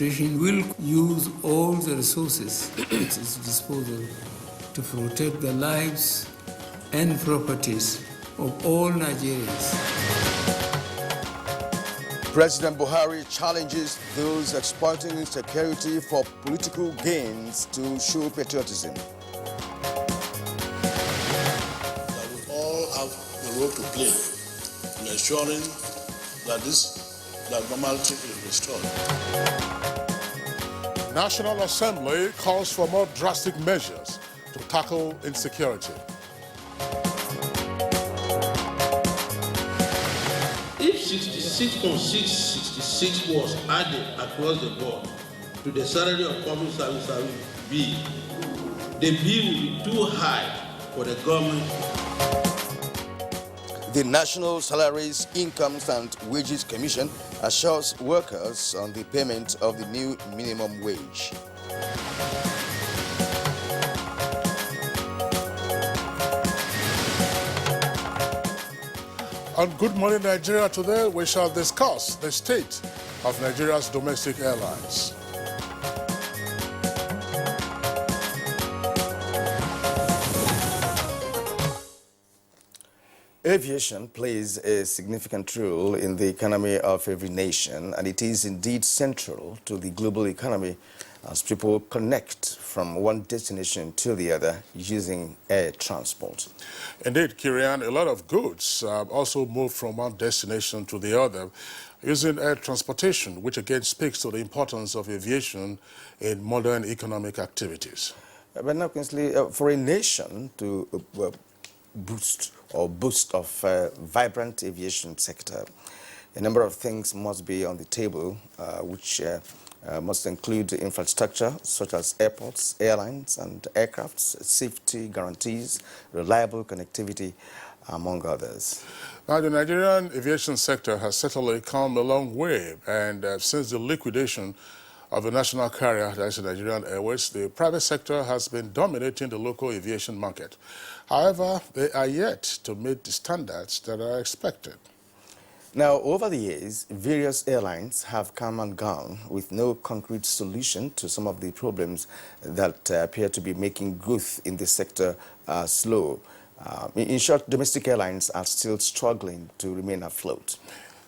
administration will use all the resources at its disposal to protect the lives and properties of all Nigerians. President Buhari challenges those exploiting insecurity for political gains to show patriotism. That we all have a role to play in ensuring that normality is restored. National Assembly calls for more drastic measures to tackle insecurity. If 66.666 was added across the board to the salary of public service bill, the bill will be too high for the government. The National Salaries, Incomes and Wages Commission assures workers on the payment of the new minimum wage. On Good Morning Nigeria today, we shall discuss the state of Nigeria's domestic airlines. Aviation plays a significant role in the economy of every nation, and it is indeed central to the global economy as people connect from one destination to the other using air transport. Indeed, Kirian, a lot of goods also move from one destination to the other using air transportation, which again speaks to the importance of aviation in modern economic activities. But now, Kingsley, for a nation to boost of vibrant aviation sector, a number of things must be on the table, which must include infrastructure such as airports, airlines and aircrafts, safety guarantees, reliable connectivity, among others. Now, the Nigerian aviation sector has certainly come a long way, and since the liquidation of the national carrier, that is Nigerian Airways, the private sector has been dominating the local aviation market. However, they are yet to meet the standards that are expected. Now, over the years, various airlines have come and gone with no concrete solution to some of the problems that appear to be making growth in the sector slow. In short, domestic airlines are still struggling to remain afloat.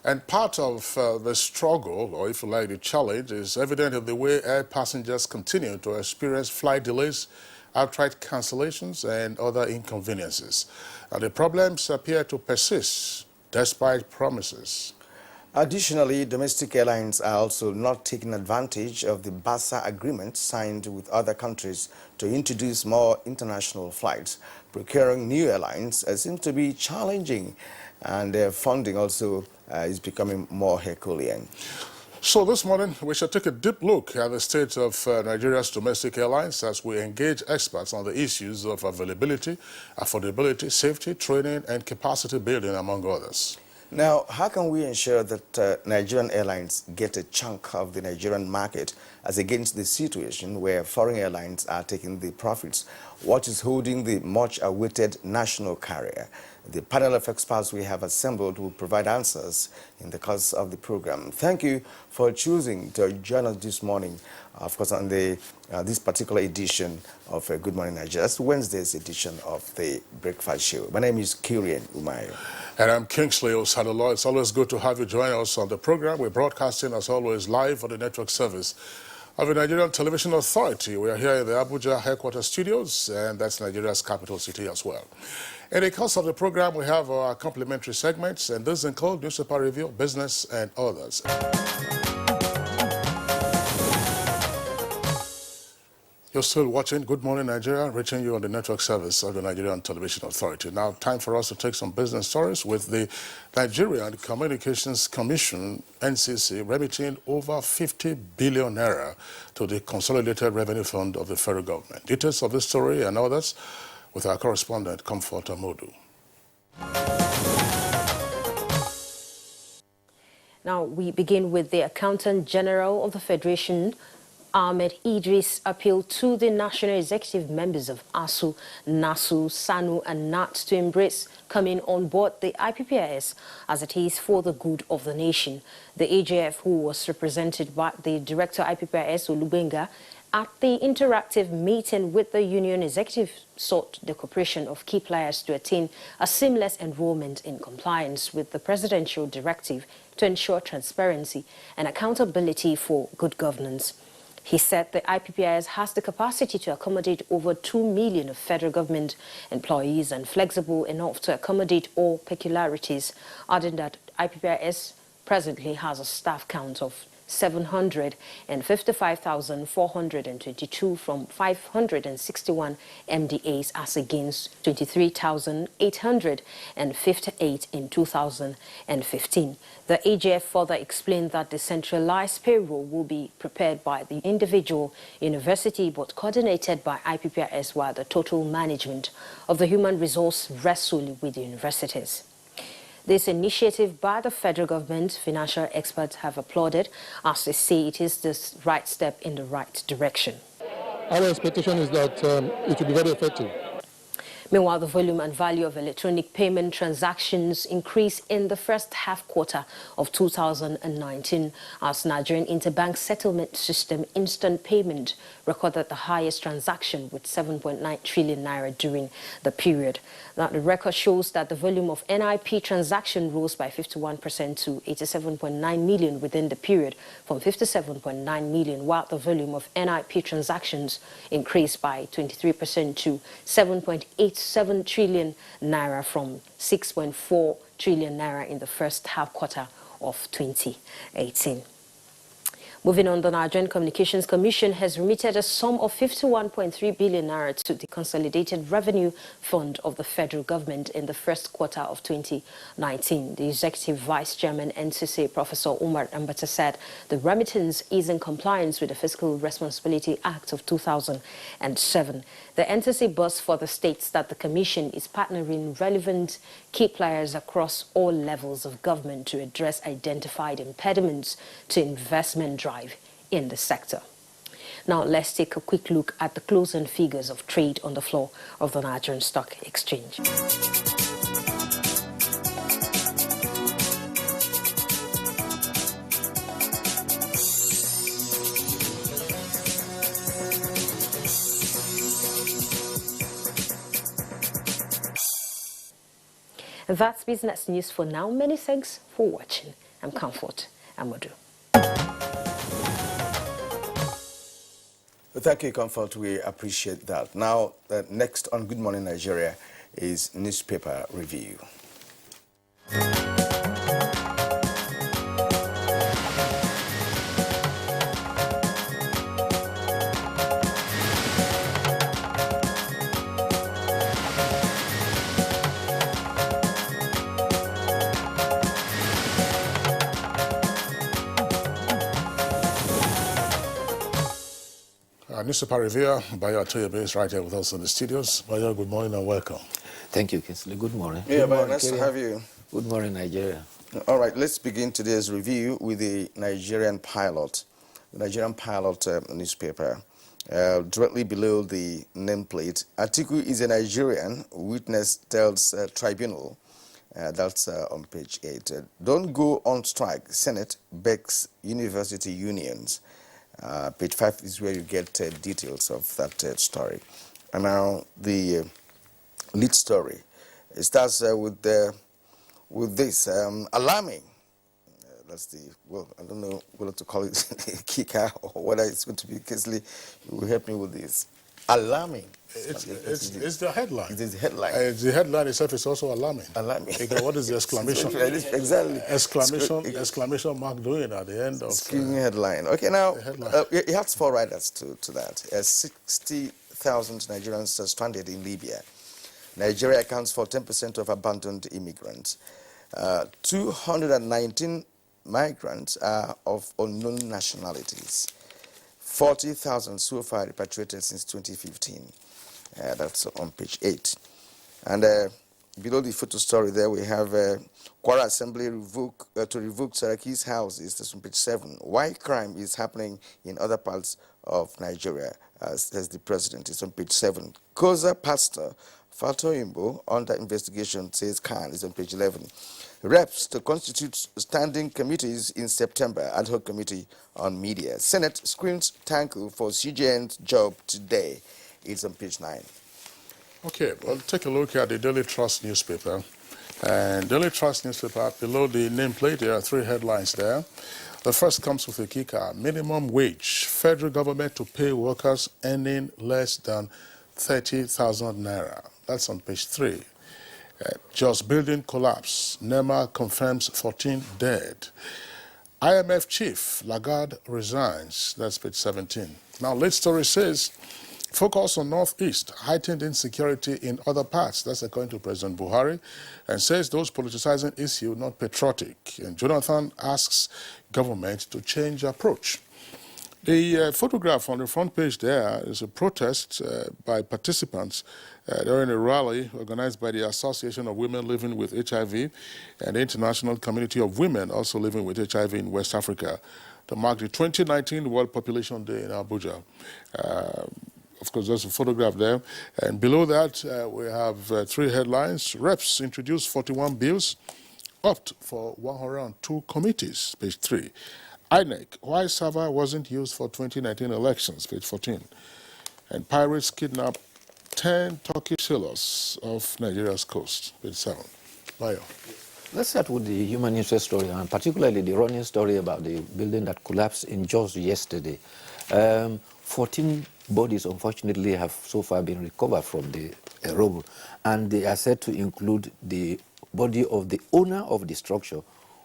And part of the struggle, or if you like, the challenge, is evident in the way air passengers continue to experience flight delays, outright cancellations, and other inconveniences. And the problems appear to persist despite promises. Additionally, domestic airlines are also not taking advantage of the BASA agreement signed with other countries to introduce more international flights. Procuring new airlines seems to be challenging, and funding also is becoming more Herculean. So this morning, we shall take a deep look at the state of Nigeria's domestic airlines as we engage experts on the issues of availability, affordability, safety, training, and capacity building, among others. Now, how can we ensure that Nigerian airlines get a chunk of the Nigerian market as against the situation where foreign airlines are taking the profits? What is holding the much-awaited national carrier? The panel of experts we have assembled will provide answers in the course of the program. Thank you for choosing to join us this morning, of course, on this particular edition of Good Morning Nigeria. That's Wednesday's edition of the Breakfast Show. My name is Kirian Umayo. And I'm Kingsley Osadolo. It's always good to have you join us on the program. We're broadcasting, as always, live on the network service of the Nigerian Television Authority. We are here in the Abuja headquarters studios, and that's Nigeria's capital city as well. In the course of the program, we have our complimentary segments, and these include newspaper review, business, and others. You're still watching Good Morning Nigeria, reaching you on the network service of the Nigerian Television Authority. Now, time for us to take some business stories with the Nigerian Communications Commission, NCC, remitting over 50 billion naira to the Consolidated Revenue Fund of the federal government. Details of this story and others with our correspondent, Comfort Amodu. Now, we begin with the Accountant General of the Federation, Ahmed Idris appealed to the national executive members of ASU, NASU, SANU and NAT to embrace coming on board the IPPIS as it is for the good of the nation. The AJF, who was represented by the Director IPPIS Olubenga, at the interactive meeting with the union executive, sought the cooperation of key players to attain a seamless enrollment in compliance with the presidential directive to ensure transparency and accountability for good governance. He said the IPPIS has the capacity to accommodate over 2 million of federal government employees and flexible enough to accommodate all peculiarities, adding that IPPIS presently has a staff count of 755,422 from 561 MDAs as against 23,858 in 2015. The AGF further explained that the centralized payroll will be prepared by the individual university but coordinated by IPPIS, while the total management of the human resource rests solely with the universities. This initiative by the federal government, financial experts have applauded as they say it is the right step in the right direction. Our expectation is that it will be very effective. Meanwhile, the volume and value of electronic payment transactions increased in the first half quarter of 2019 as Nigerian interbank settlement system instant payment recorded the highest transaction with 7.9 trillion naira during the period. Now, the record shows that the volume of NIP transaction rose by 51% to 87.9 million within the period from 57.9 million, while the volume of NIP transactions increased by 23% to 7.87 trillion naira from 6.4 trillion naira in the first half quarter of 2018. Moving on, the Nigerian Communications Commission has remitted a sum of 51.3 billion naira to the Consolidated Revenue Fund of the federal government in the first quarter of 2019. The Executive Vice Chairman NCC, Professor Umar Ambata, said the remittance is in compliance with the Fiscal Responsibility Act of 2007. The NCC boasts for the states that the Commission is partnering relevant key players across all levels of government to address identified impediments to investment drive in the sector. Now, let's take a quick look at the closing figures of trade on the floor of the Nigerian Stock Exchange. That's business news for now. Many thanks for watching. I'm Comfort Amadou. Thank you, Comfort. We appreciate that. Now, next on Good Morning Nigeria is newspaper review. Newspaper reviewer Bayo Atoyebe is right here with us in the studios. Bayo, good morning and welcome. Thank you, Kinsley. Good morning. Yeah, good morning, nice to have you. Good morning, Nigeria. All right, let's begin today's review with the Nigerian Pilot. The Nigerian Pilot newspaper. Directly below the nameplate, Atiku is a Nigerian, witness tells tribunal. That's on page 8. Don't go on strike, Senate begs university unions. Page 5 is where you get details of that story. And now the lead story. It starts with this alarming. That's the, well, I don't know whether to call it a kicker or whether it's going to be Kinsley. You will help me with this. Alarming. It's the headline. It is the headline. The headline itself is also alarming. Alarming. Again, what is the exclamation? Exactly. Exclamation mark doing at the end of... Screaming headline. Okay, now, it has 4 riders to that. 60,000 Nigerians are stranded in Libya. Nigeria accounts for 10% of abandoned immigrants. 219 migrants are of unknown nationalities. 40,000 so far repatriated since 2015. That's on page 8. And Below the photo story there, we have Kwara Assembly to revoke Saraki's houses. That's on page 7. Why crime is happening in other parts of Nigeria, as the president is on page 7. Koza pastor Fatoyimbo under investigation, says Khan, is on page 11. Reps to constitute standing committees in September, ad hoc committee on media. Senate screens Tanku for CJN's job today. It's on page 9. Okay, well, take a look at the Daily Trust newspaper. And Daily Trust newspaper, below the nameplate, there are 3 headlines there. The first comes with a kicker: minimum wage. Federal government to pay workers earning less than 30,000 naira. That's on page 3. Just building collapse. NEMA confirms 14 dead. IMF chief Lagarde resigns. That's page 17. Now, lead story says, focus on Northeast, heightened insecurity in other parts. That's according to President Buhari, and says those politicizing issue not patriotic. And Jonathan asks government to change approach. The photograph on the front page there is a protest by participants during a rally organized by the Association of Women Living with HIV and the International Community of Women also living with HIV in West Africa to mark the 2019 World Population Day in Abuja. Of course, there's a photograph there. And below that, we have 3 headlines. Reps introduced 41 bills, opt for 102 committees, page 3. INEC, why server wasn't used for 2019 elections, page 14. And pirates kidnap 10 Turkish sailors off Nigeria's coast, page 7. Bayo. Let's start with the human interest story, and particularly the running story about the building that collapsed in Jos yesterday. 14 bodies, unfortunately, have so far been recovered from the rubble, and they are said to include the body of the owner of the structure,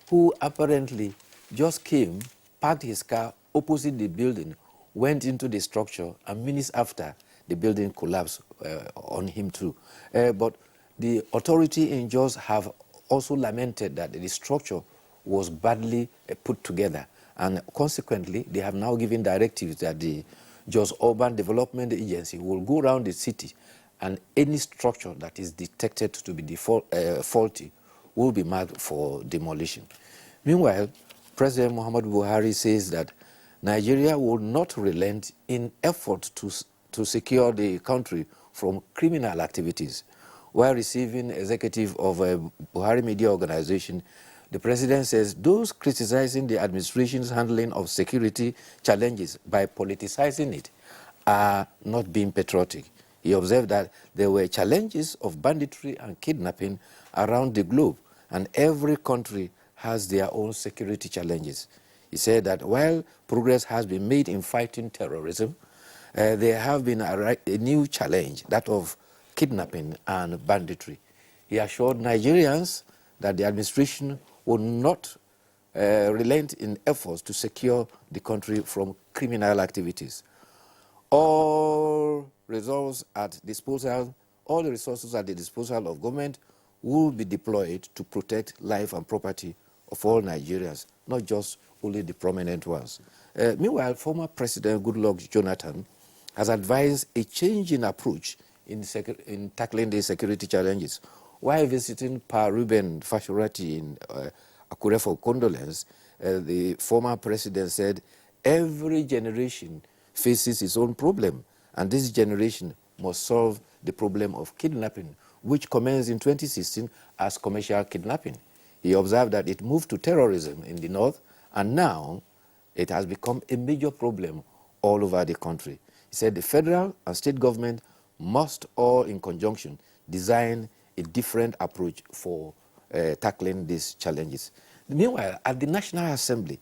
who apparently just came, parked his car opposite the building, went into the structure, and minutes after, the building collapsed on him too. But the authority in Jos have also lamented that the structure was badly put together, and consequently, they have now given directives that the Jos Urban Development Agency will go around the city, and any structure that is detected to be faulty will be marked for demolition. Meanwhile, President Muhammadu Buhari says that Nigeria will not relent in effort to secure the country from criminal activities. While receiving executive of a Buhari Media Organization, the president says those criticizing the administration's handling of security challenges by politicizing it are not being patriotic. He observed that there were challenges of banditry and kidnapping around the globe, and every country has their own security challenges. He said that while progress has been made in fighting terrorism, there have been a new challenge, that of kidnapping and banditry. He assured Nigerians that the administration will not relent in efforts to secure the country from criminal activities. All the resources at the disposal of government will be deployed to protect life and property of all Nigerians, not just only the prominent ones. Meanwhile, former President Goodluck Jonathan has advised a change in approach in tackling the security challenges. While visiting Pa Ruben Fashorati in Akure for condolence, the former president said, every generation faces its own problem, and this generation must solve the problem of kidnapping, which commenced in 2016 as commercial kidnapping. He observed that it moved to terrorism in the north, and now it has become a major problem all over the country. He said the federal and state government must all in conjunction design a different approach for tackling these challenges. Meanwhile, at the National Assembly,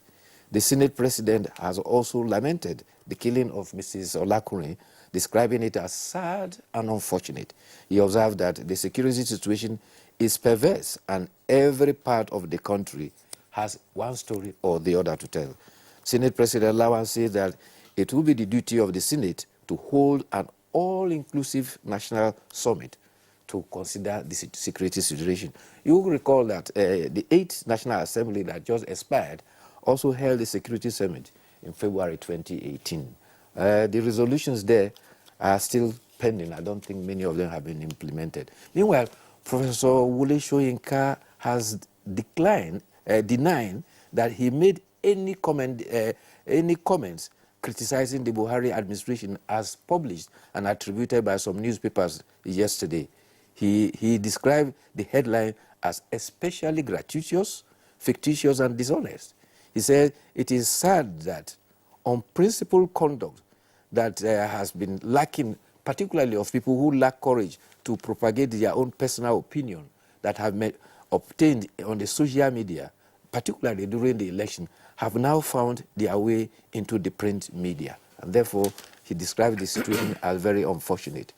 the Senate President has also lamented the killing of Mrs. Olakune, describing it as sad and unfortunate. He observed that the security situation is perverse and every part of the country has one story or the other to tell. Senate President Lawan says that it will be the duty of the Senate to hold an all-inclusive national summit to consider the security situation. You will recall that the 8th National Assembly that just expired also held a security summit in February 2018. The resolutions there are still pending. I don't think many of them have been implemented. Meanwhile, Professor Wole Soyinka has denying that he made any comments criticizing the Buhari administration as published and attributed by some newspapers yesterday. He described the headline as especially gratuitous, fictitious, and dishonest. He said it is sad that unprincipled conduct that has been lacking, particularly of people who lack courage to propagate their own personal opinion that have obtained on the social media, particularly during the election, have now found their way into the print media. And therefore, he described the situation as very unfortunate.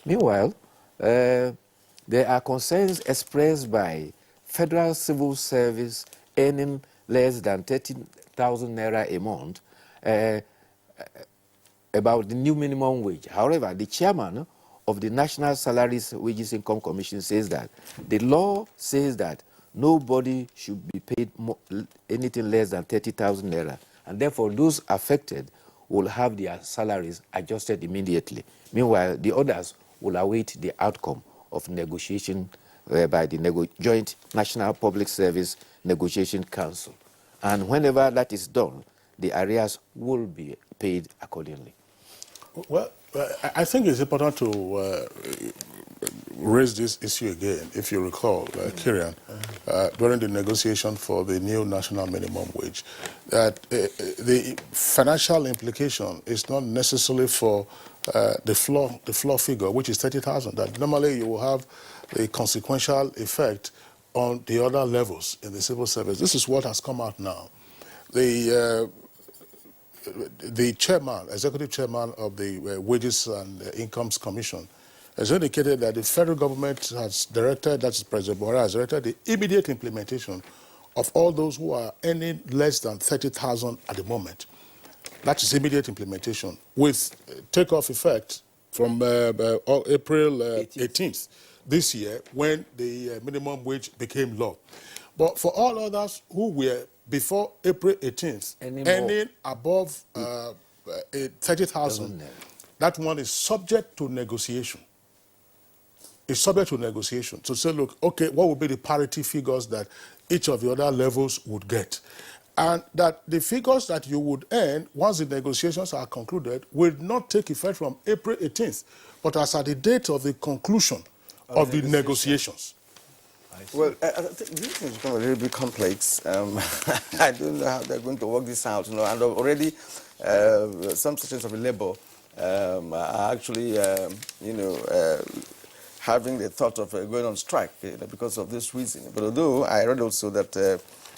Meanwhile, there are concerns expressed by Federal Civil Service earning less than 30,000 naira a month about the new minimum wage. However, the chairman of the National Salaries Wages Income Commission says that the law says that nobody should be paid anything less than 30,000 naira, and therefore those affected will have their salaries adjusted immediately. Meanwhile, the others will await the outcome of negotiation by the Joint National Public Service Negotiation Council. And whenever that is done, the arrears will be paid accordingly. Well, I think it's important to raise this issue again, if you recall, Kieran, during the negotiation for the new national minimum wage, that the financial implication is not necessarily for the floor figure, which is 30,000. That normally you will have a consequential effect on the other levels in the civil service. This is what has come out now. The chairman, executive chairman of the Wages and Incomes Commission, has indicated that the federal government has directed, that's President Buhari has directed the immediate implementation of all those who are earning less than 30,000 at the moment. That is immediate implementation with takeoff effect from April 18th this year, when the minimum wage became law. But for all others who were before April 18th, earning above 30,000, that one is subject to negotiation. It's subject to negotiation. So say, look, okay, what would be the parity figures that each of the other levels would get? And that the figures that you would earn once the negotiations are concluded will not take effect from April 18th, but as at the date of the conclusion of the negotiations. Well, I think this is become a little bit complex. I don't know how they're going to work this out, and already some sections of the labor are actually, having the thought of going on strike because of this reason. But although I read also that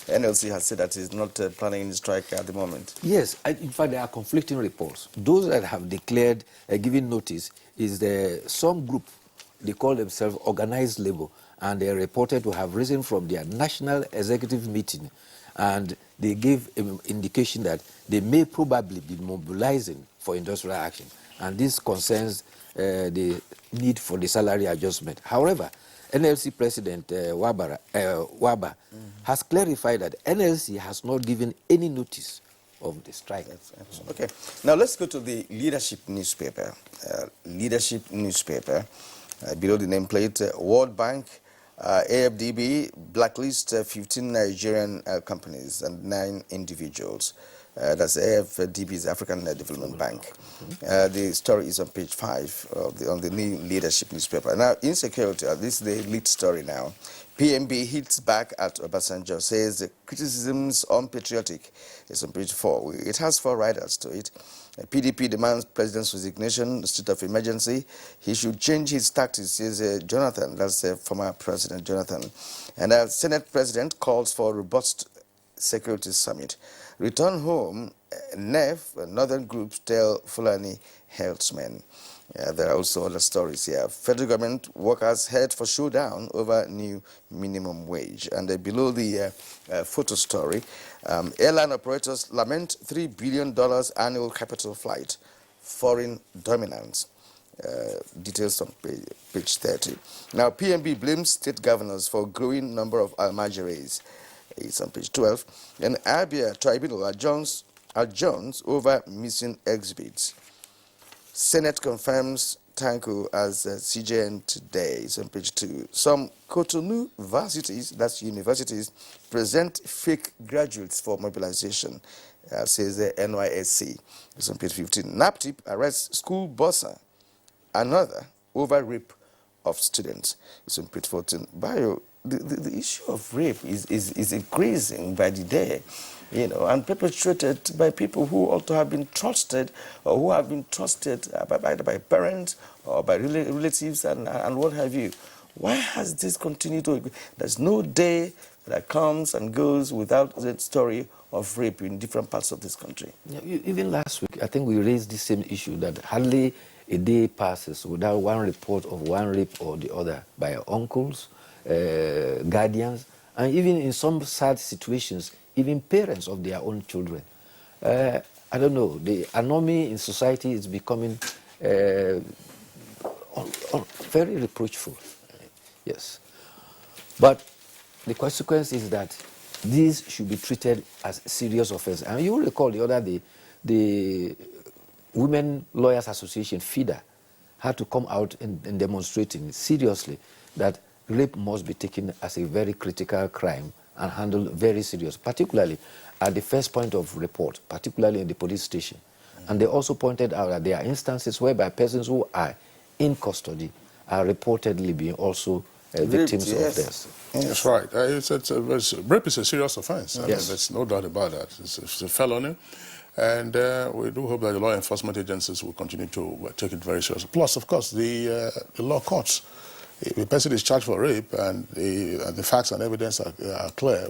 NLC has said that it's not planning any strike at the moment. Yes, in fact, there are conflicting reports. Those that have declared, given notice, is some group, they call themselves organized labor, and they are reported to have risen from their national executive meeting, and they gave an indication that they may probably be mobilizing for industrial action, and this concerns the need for the salary adjustment. However, NLC President Waba has clarified that NLC has not given any notice of the strike. Okay, now let's go to the leadership newspaper. Below the nameplate, World Bank, AFDB blacklist 15 Nigerian companies and 9 individuals. That's AFDB's African Development Bank. The story is on page 5 on the new leadership newspaper. Now, insecurity, this is the lead story now. PMB hits back at Obasanjo, says the criticisms unpatriotic. It's on page 4. It has 4 riders to it. PDP demands president's resignation, state of emergency. He should change his tactics, says Jonathan. That's former President Jonathan. And Senate President calls for robust security summit. Return home, NEF, northern groups tell Fulani herdsmen. There are also other stories here. Federal government workers head for showdown over new minimum wage. And below the photo story, airline operators lament $3 billion annual capital flight, foreign dominance. Details on page 30. Now, PMB blames state governors for growing number of almajiris. It's on page 12. And Abia tribunal adjourns over missing exhibits. Senate confirms Tanko as CJN today. It's on page 2. Some Cotonou varsities, that's universities, present fake graduates for mobilization, says the NYSC. It's on page 15. NAPTIP arrests school busser, another over rape of students. It's on page 14. Bio, the issue of rape is increasing by the day, you know, and perpetrated by people who ought to have been trusted, or who have been trusted by parents or by relatives and what have you. Why has this continued to? There's no day that comes and goes without the story of rape in different parts of this country. Yeah, even last week, I think we raised the same issue that hardly a day passes without one report of one rape or the other by uncles, guardians, and even in some sad situations, even parents of their own children. I don't know, the anomaly in society is becoming very reproachful. Yes. But the consequence is that these should be treated as serious offense. And you will recall the other day, the Women Lawyers Association, FIDA, had to come out and demonstrating seriously that rape must be taken as a very critical crime and handled very serious, particularly at the first point of report, particularly in the police station. And they also pointed out that there are instances whereby persons who are in custody are reportedly being also victims of this. That's right. Rape is a serious offense. I mean, there's no doubt about that. It's a felony. And we do hope that the law enforcement agencies will continue to take it very seriously. Plus, of course, the law courts. If a person is charged for rape and the facts and evidence are clear,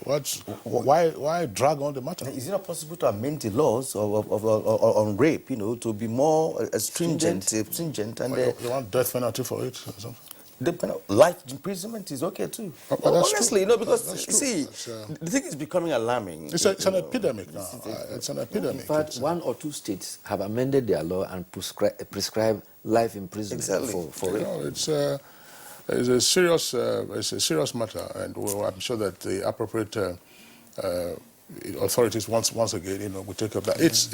why drag on the matter? Is it not possible to amend the laws on rape, you know, to be more stringent and... You want death penalty for it or something? Life imprisonment is okay too. Honestly, you know, because you see, the thing is becoming alarming. It's an epidemic now. It's an epidemic. In fact, 1 or 2 states have amended their law and prescribe life imprisonment for rape. It's a serious matter, and I'm sure that the appropriate authorities once again, you know, will take up that. It's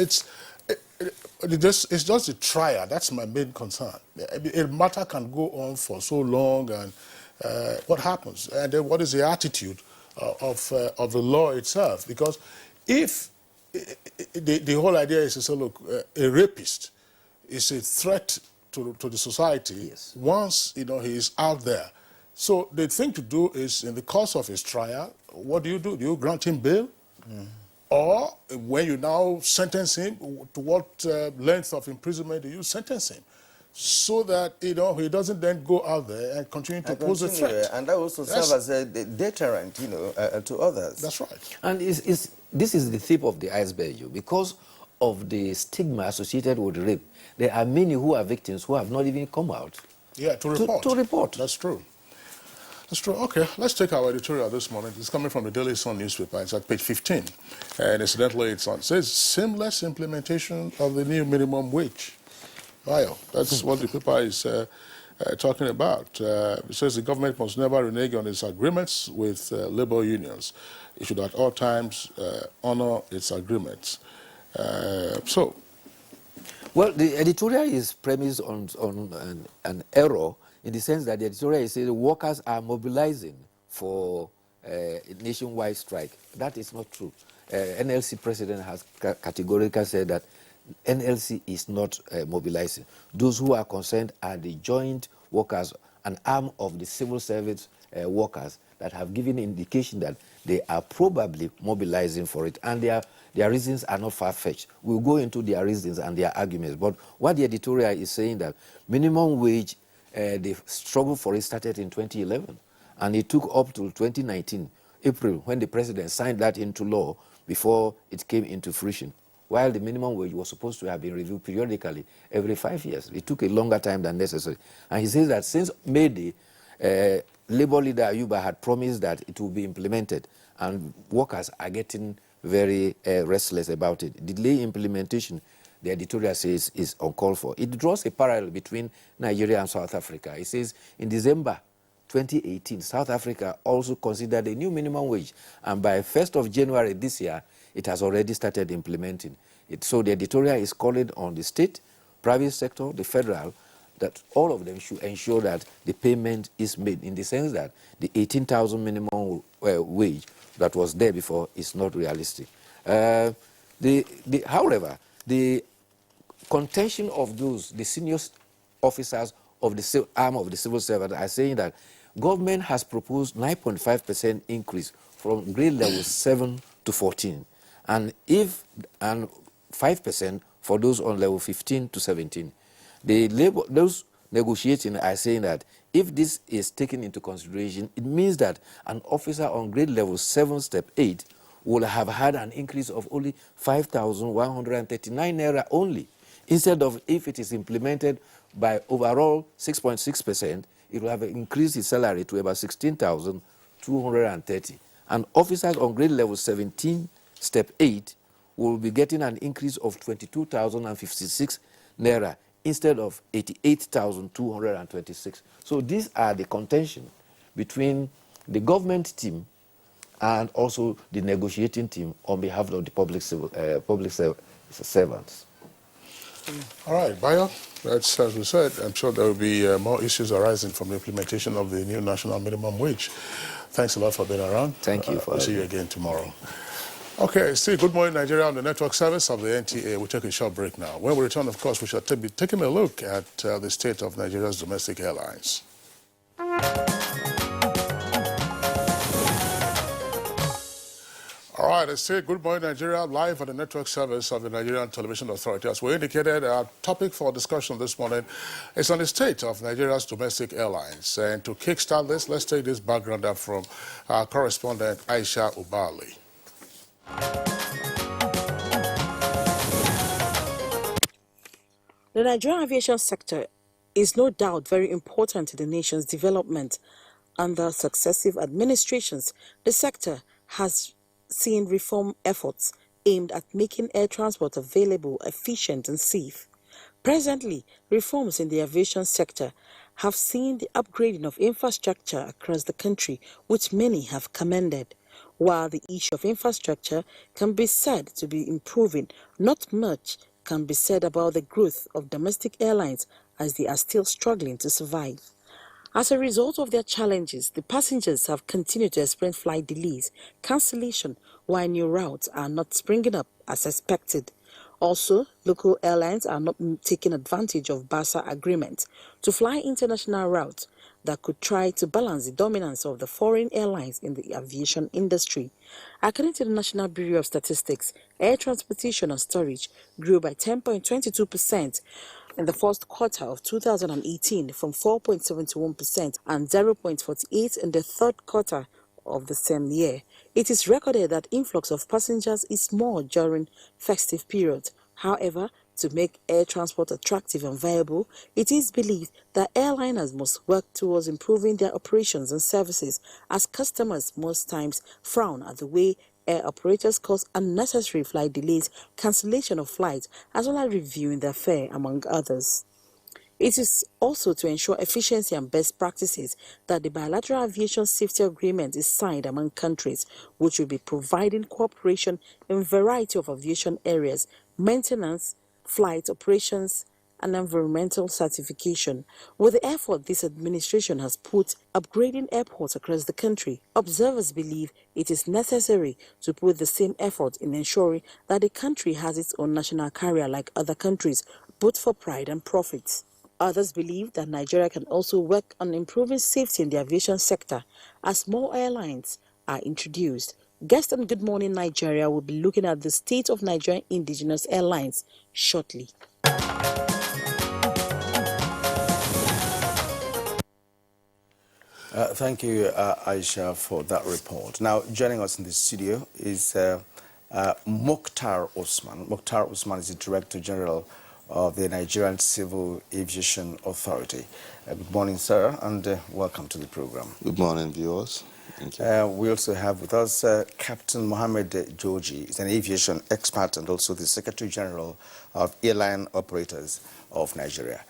just a trial. That's my main concern. A matter can go on for so long, and what happens? And then what is the attitude of the law itself? Because if the whole idea is to say, look, a rapist is a threat to the society once, you know, he is out there. So the thing to do is, in the course of his trial, what do? Do you grant him bail? Or when you now sentence him, to what length of imprisonment do you sentence him? So that, you know, he doesn't then go out there and continue to pose a threat. And that also serves as a deterrent, you know, to others. That's right. And this is the tip of the iceberg, because of the stigma associated with rape. There are many who are victims who have not even come out. Yeah, to report. To report. That's true. That's true. Okay, let's take our editorial this morning. It's coming from the Daily Sun newspaper. It's at page 15. And incidentally, it says, seamless implementation of the new minimum wage. Wow, that's what the paper is talking about. It says the government must never renege on its agreements with labor unions. It should at all times honor its agreements. Well, the editorial is premised on an error, in the sense that the editorial is saying workers are mobilizing for a nationwide strike. That is not true. NLC president has categorically said that NLC is not mobilizing. Those who are concerned are the joint workers, an arm of the civil service workers that have given indication that they are probably mobilizing for it, and their reasons are not far-fetched. We'll go into their reasons and their arguments. But what the editorial is saying, that minimum wage, the struggle for it started in 2011, and it took up to 2019, April, when the president signed that into law before it came into fruition. While the minimum wage was supposed to have been reviewed periodically every 5 years. It took a longer time than necessary. And he says that since May Day, Labour leader Ayuba had promised that it will be implemented, and workers are getting very restless about it. Delay implementation, the editorial says, is uncalled for. It draws a parallel between Nigeria and South Africa. It says in December 2018, South Africa also considered a new minimum wage, and by 1st of January this year, it has already started implementing it. So the editorial is calling on the state private sector, the federal, that all of them should ensure that the payment is made, in the sense that the 18,000 minimum wage that was there before is not realistic. However, the contention of the senior officers of the arm of the civil servant are saying that government has proposed 9.5% increase from grade level 7 to 14, and 5% for those on level 15 to 17. Those negotiating are saying that if this is taken into consideration, it means that an officer on grade level 7, step 8, will have had an increase of only 5,139 naira only, instead of, if it is implemented by overall 6.6%, it will have increased his salary to about 16,230. And officers on grade level 17, step 8, will be getting an increase of 22,056 naira instead of 88,226. So these are the contention between the government team and also the negotiating team on behalf of the public servants. All right, Bayo, that's, as we said, I'm sure there will be more issues arising from the implementation of the new national minimum wage. Thanks a lot for being around. Thank you. We'll see you again tomorrow. Okay, still Good Morning Nigeria on the network service of the NTA. We'll take a short break now. When we return, of course, we shall be taking a look at the state of Nigeria's domestic airlines. All right, it's still Good Morning Nigeria, live on the network service of the Nigerian Television Authority. As we indicated, our topic for discussion this morning is on the state of Nigeria's domestic airlines. And to kickstart this, let's take this background up from our correspondent, Aisha Ubali. The Nigerian aviation sector is no doubt very important to the nation's development. Under successive administrations, the sector has seen reform efforts aimed at making air transport available, efficient and safe. Presently, reforms in the aviation sector have seen the upgrading of infrastructure across the country, which many have commended. While the issue of infrastructure can be said to be improving, not much can be said about the growth of domestic airlines, as they are still struggling to survive. As a result of their challenges, the passengers have continued to experience flight delays, cancellation, while new routes are not springing up as expected. Also, local airlines are not taking advantage of BASA agreements to fly international routes that could try to balance the dominance of the foreign airlines in the aviation industry. According to the National Bureau of Statistics, air transportation and storage grew by 10.22% in the first quarter of 2018 from 4.71% and 0.48% in the third quarter of the same year. It is recorded that influx of passengers is more during festive periods. However, to make air transport attractive and viable, it is believed that airliners must work towards improving their operations and services, as customers most times frown at the way air operators cause unnecessary flight delays, cancellation of flights, as well as reviewing their fare, among others. It is also to ensure efficiency and best practices that the Bilateral Aviation Safety Agreement is signed among countries, which will be providing cooperation in a variety of aviation areas, maintenance, flight operations, and environmental certification. With the effort this administration has put upgrading airports across the country, observers believe it is necessary to put the same effort in ensuring that the country has its own national carrier like other countries, both for pride and profit. Others believe that Nigeria can also work on improving safety in the aviation sector as more airlines are introduced. Guest on Good Morning Nigeria will be looking at the state of Nigerian indigenous airlines shortly. Thank you, Aisha, for that report. Now, joining us in the studio is Mokhtar Osman. Mokhtar Osman is the Director General of the Nigerian Civil Aviation Authority. Good morning, sir, and welcome to the program. Good morning, viewers. Thank you. We also have with us Captain Mohammed Georgie. He's an aviation expert and also the Secretary General of Airline Operators of Nigeria.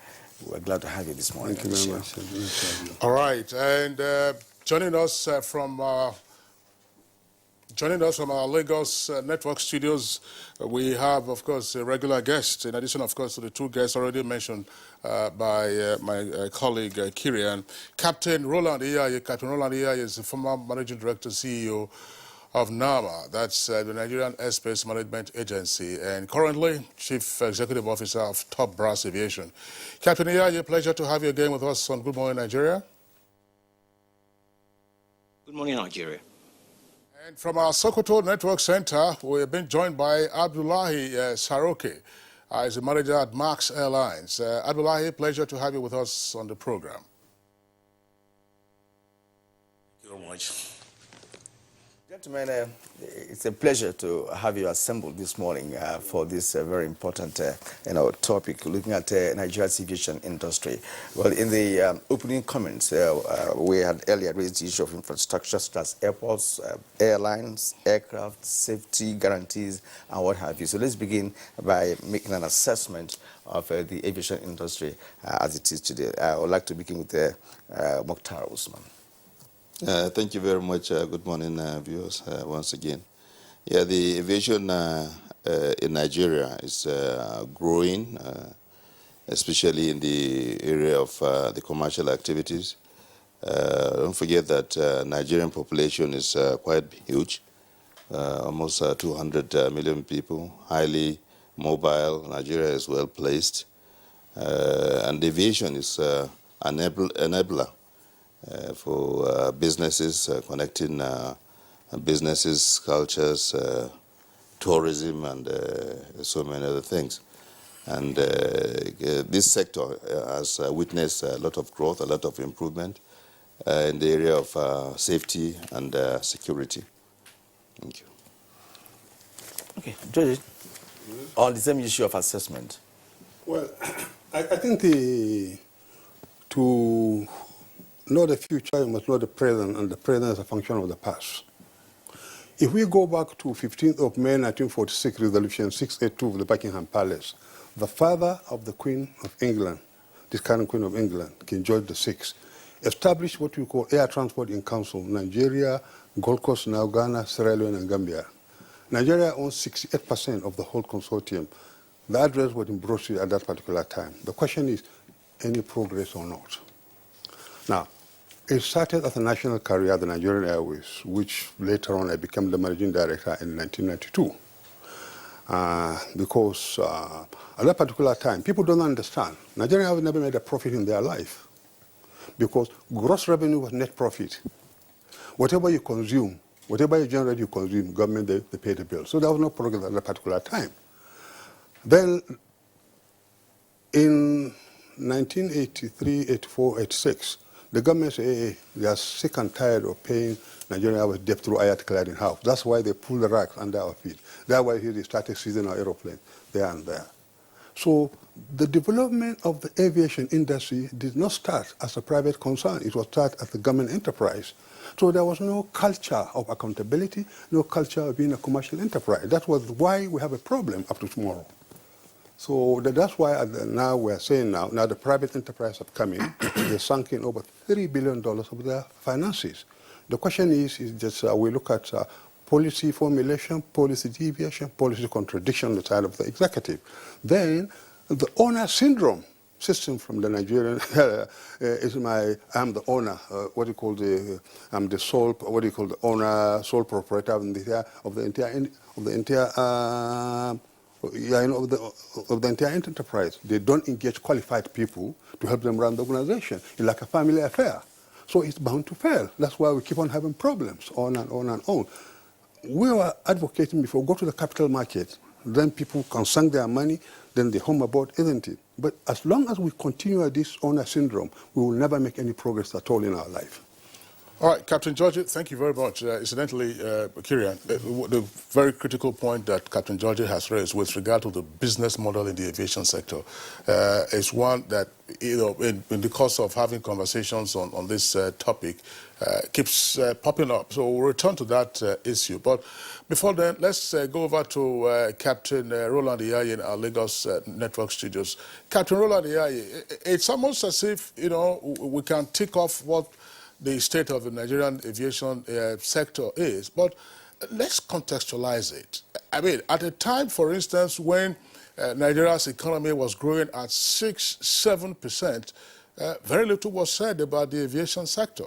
We're glad to have you this morning. Thank you very much. All right, and joining us from Joining us from our Lagos network studios, we have, of course, a regular guest, in addition, of course, to the two guests already mentioned by my colleague Kirian. Captain Roland Iyaye. Captain Roland Iyaye is the former Managing Director, CEO of NAMA, that's the Nigerian Airspace Management Agency, and currently Chief Executive Officer of Top Brass Aviation. Captain Iyaye, pleasure to have you again with us on Good Morning Nigeria. Good morning, Nigeria. And from our Sokoto Network Center, we've been joined by Abdullahi Saroke, as the manager at Max Airlines. Abdullahi, pleasure to have you with us on the program. Thank you very much. Gentlemen, it's a pleasure to have you assembled this morning for this very important topic, looking at Nigeria's aviation industry. Well, in the opening comments, we had earlier raised the issue of infrastructure such as airports, airlines, aircraft, safety guarantees, and what have you. So let's begin by making an assessment of the aviation industry as it is today. I would like to begin with Mokhtar Usman. Thank you very much. Good morning, viewers, once again. Yeah, the aviation in Nigeria is growing, especially in the area of the commercial activities. Don't forget that Nigerian population is quite huge, almost 200 million people, highly mobile. Nigeria is well placed, and aviation is an enabler for businesses, connecting businesses, cultures, tourism, and so many other things. And this sector has witnessed a lot of growth, a lot of improvement in the area of safety and security. Thank you. Okay, George, on the same issue of assessment. Well, I think to know the future, you must know the present, and the present is a function of the past. If we go back to 15th of May 1946, Resolution 682 of the Buckingham Palace, the father of the Queen of England, this current Queen of England, King George VI, established what we call air transport in council, Nigeria, Gold Coast, now Ghana, Sierra Leone, and Gambia. Nigeria owns 68% of the whole consortium. The address was in brochure at that particular time. The question is, any progress or not? Now, it started as a national carrier, the Nigerian Airways, which later on I became the managing director in 1992. Because at that particular time, people don't understand. Nigerian Airways never made a profit in their life because gross revenue was net profit. Whatever you consume, whatever you generate, you consume, government, they pay the bill. So there was no progress at that particular time. Then in 1983, 84, 86, the government said, hey, they are sick and tired of paying Nigerian Airways debt through IAT clearing house. That's why they pulled the rug under our feet. That's why they started seizing our aeroplanes there and there. So the development of the aviation industry did not start as a private concern. It was started as a government enterprise. So there was no culture of accountability, no culture of being a commercial enterprise. That was why we have a problem up to tomorrow. So that's why now we're saying now the private enterprise have come in, they sunk in over $3 billion of their finances. The question is just we look at policy formulation, policy deviation, policy contradiction on the side of the executive. Then the owner syndrome system from the Nigerian is I'm the owner, I'm the sole, the owner, sole proprietor of the entire enterprise. They don't engage qualified people to help them run the organization. It's like a family affair. So it's bound to fail. That's why we keep on having problems, on and on and on. We were advocating before, go to the capital market, then people can sink their money, then they home aboard, isn't it? But as long as we continue this owner syndrome, we will never make any progress at all in our life. All right, Captain George, thank you very much. Incidentally, Kirian, the very critical point that Captain George has raised with regard to the business model in the aviation sector is one that, in the course of having conversations on this topic, keeps popping up. So we'll return to that issue. But before then, let's go over to Captain Roland Iyaye in our Lagos network studios. Captain Roland Iyaye, it's almost as if, we can tick off what the state of the Nigerian aviation sector is. But let's contextualize it. I mean, at a time, for instance, when Nigeria's economy was growing at 6–7%, very little was said about the aviation sector.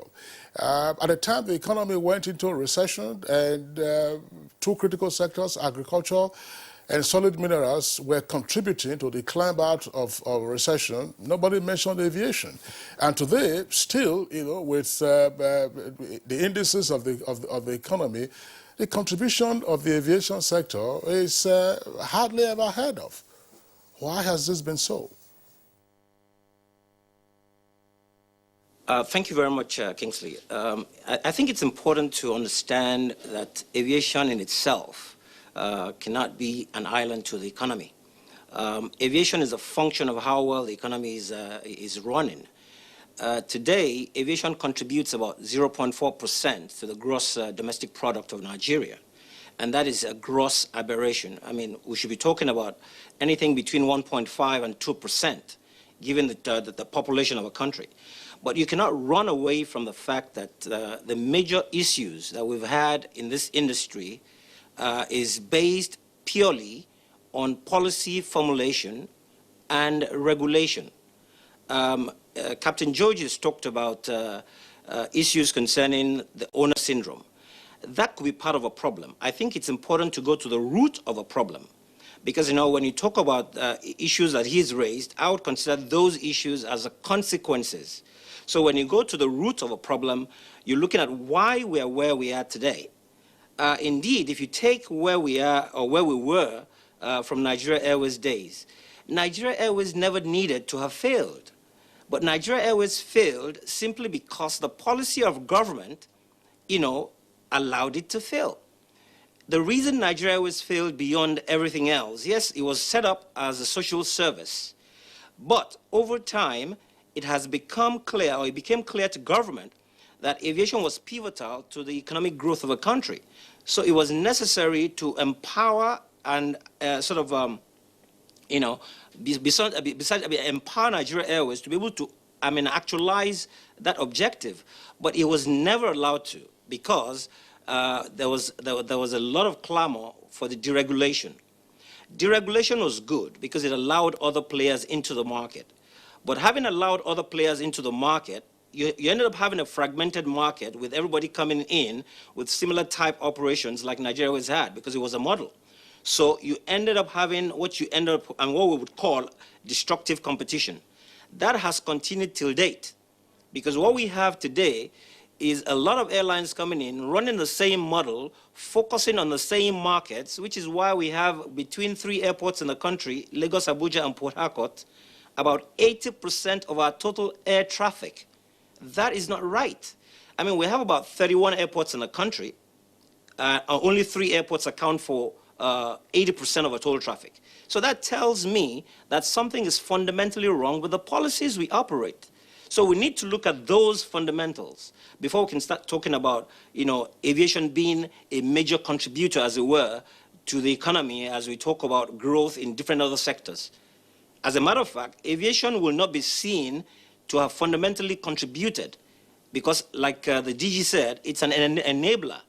At the time, the economy went into a recession, and two critical sectors, agriculture and solid minerals, were contributing to the climb out of recession. Nobody mentioned aviation. And today, still, you know, with the indices of the economy, the contribution of the aviation sector is hardly ever heard of. Why has this been so? Thank you very much, Kingsley. I think it's important to understand that aviation in itself cannot be an island to the economy. Aviation is a function of how well the economy is running. Today, aviation contributes about 0.4% to the gross domestic product of Nigeria, and that is a gross aberration. I mean, we should be talking about anything between 1.5 and 2%, given the population of a country. But you cannot run away from the fact that the major issues that we've had in this industry is based purely on policy formulation and regulation. Captain George has talked about issues concerning the owner syndrome. That could be part of a problem. I think it's important to go to the root of a problem. Because, you know, when you talk about issues that he's raised, I would consider those issues as consequences. So when you go to the root of a problem, you're looking at why we are where we are today. Indeed, if you take where we are or where we were from Nigeria Airways days, Nigeria Airways never needed to have failed. But Nigeria Airways failed simply because the policy of government, you know, allowed it to fail. The reason Nigeria Airways failed beyond everything else, yes, it was set up as a social service, but over time, it has become clear, or it became clear to government, that aviation was pivotal to the economic growth of a country. So it was necessary to empower and you know, empower Nigeria Airways to be able to, actualize that objective. But it was never allowed to, because there was a lot of clamor for the deregulation. Deregulation was good because it allowed other players into the market. But having allowed other players into the market, you ended up having a fragmented market with everybody coming in with similar type operations like Nigeria Airways had, because it was a model. So you ended up having what we would call destructive competition. That has continued till date, because what we have today is a lot of airlines coming in, running the same model, focusing on the same markets, which is why we have between 3 airports in the country, Lagos, Abuja, and Port Harcourt, about 80% of our total air traffic. That is not right. I mean, we have about 31 airports in the country. Only 3 airports account for 80% of our total traffic. So that tells me that something is fundamentally wrong with the policies we operate. So we need to look at those fundamentals before we can start talking about, you know, aviation being a major contributor, as it were, to the economy as we talk about growth in different other sectors. As a matter of fact, aviation will not be seen to have fundamentally contributed because, like the DG said, it's an enabler.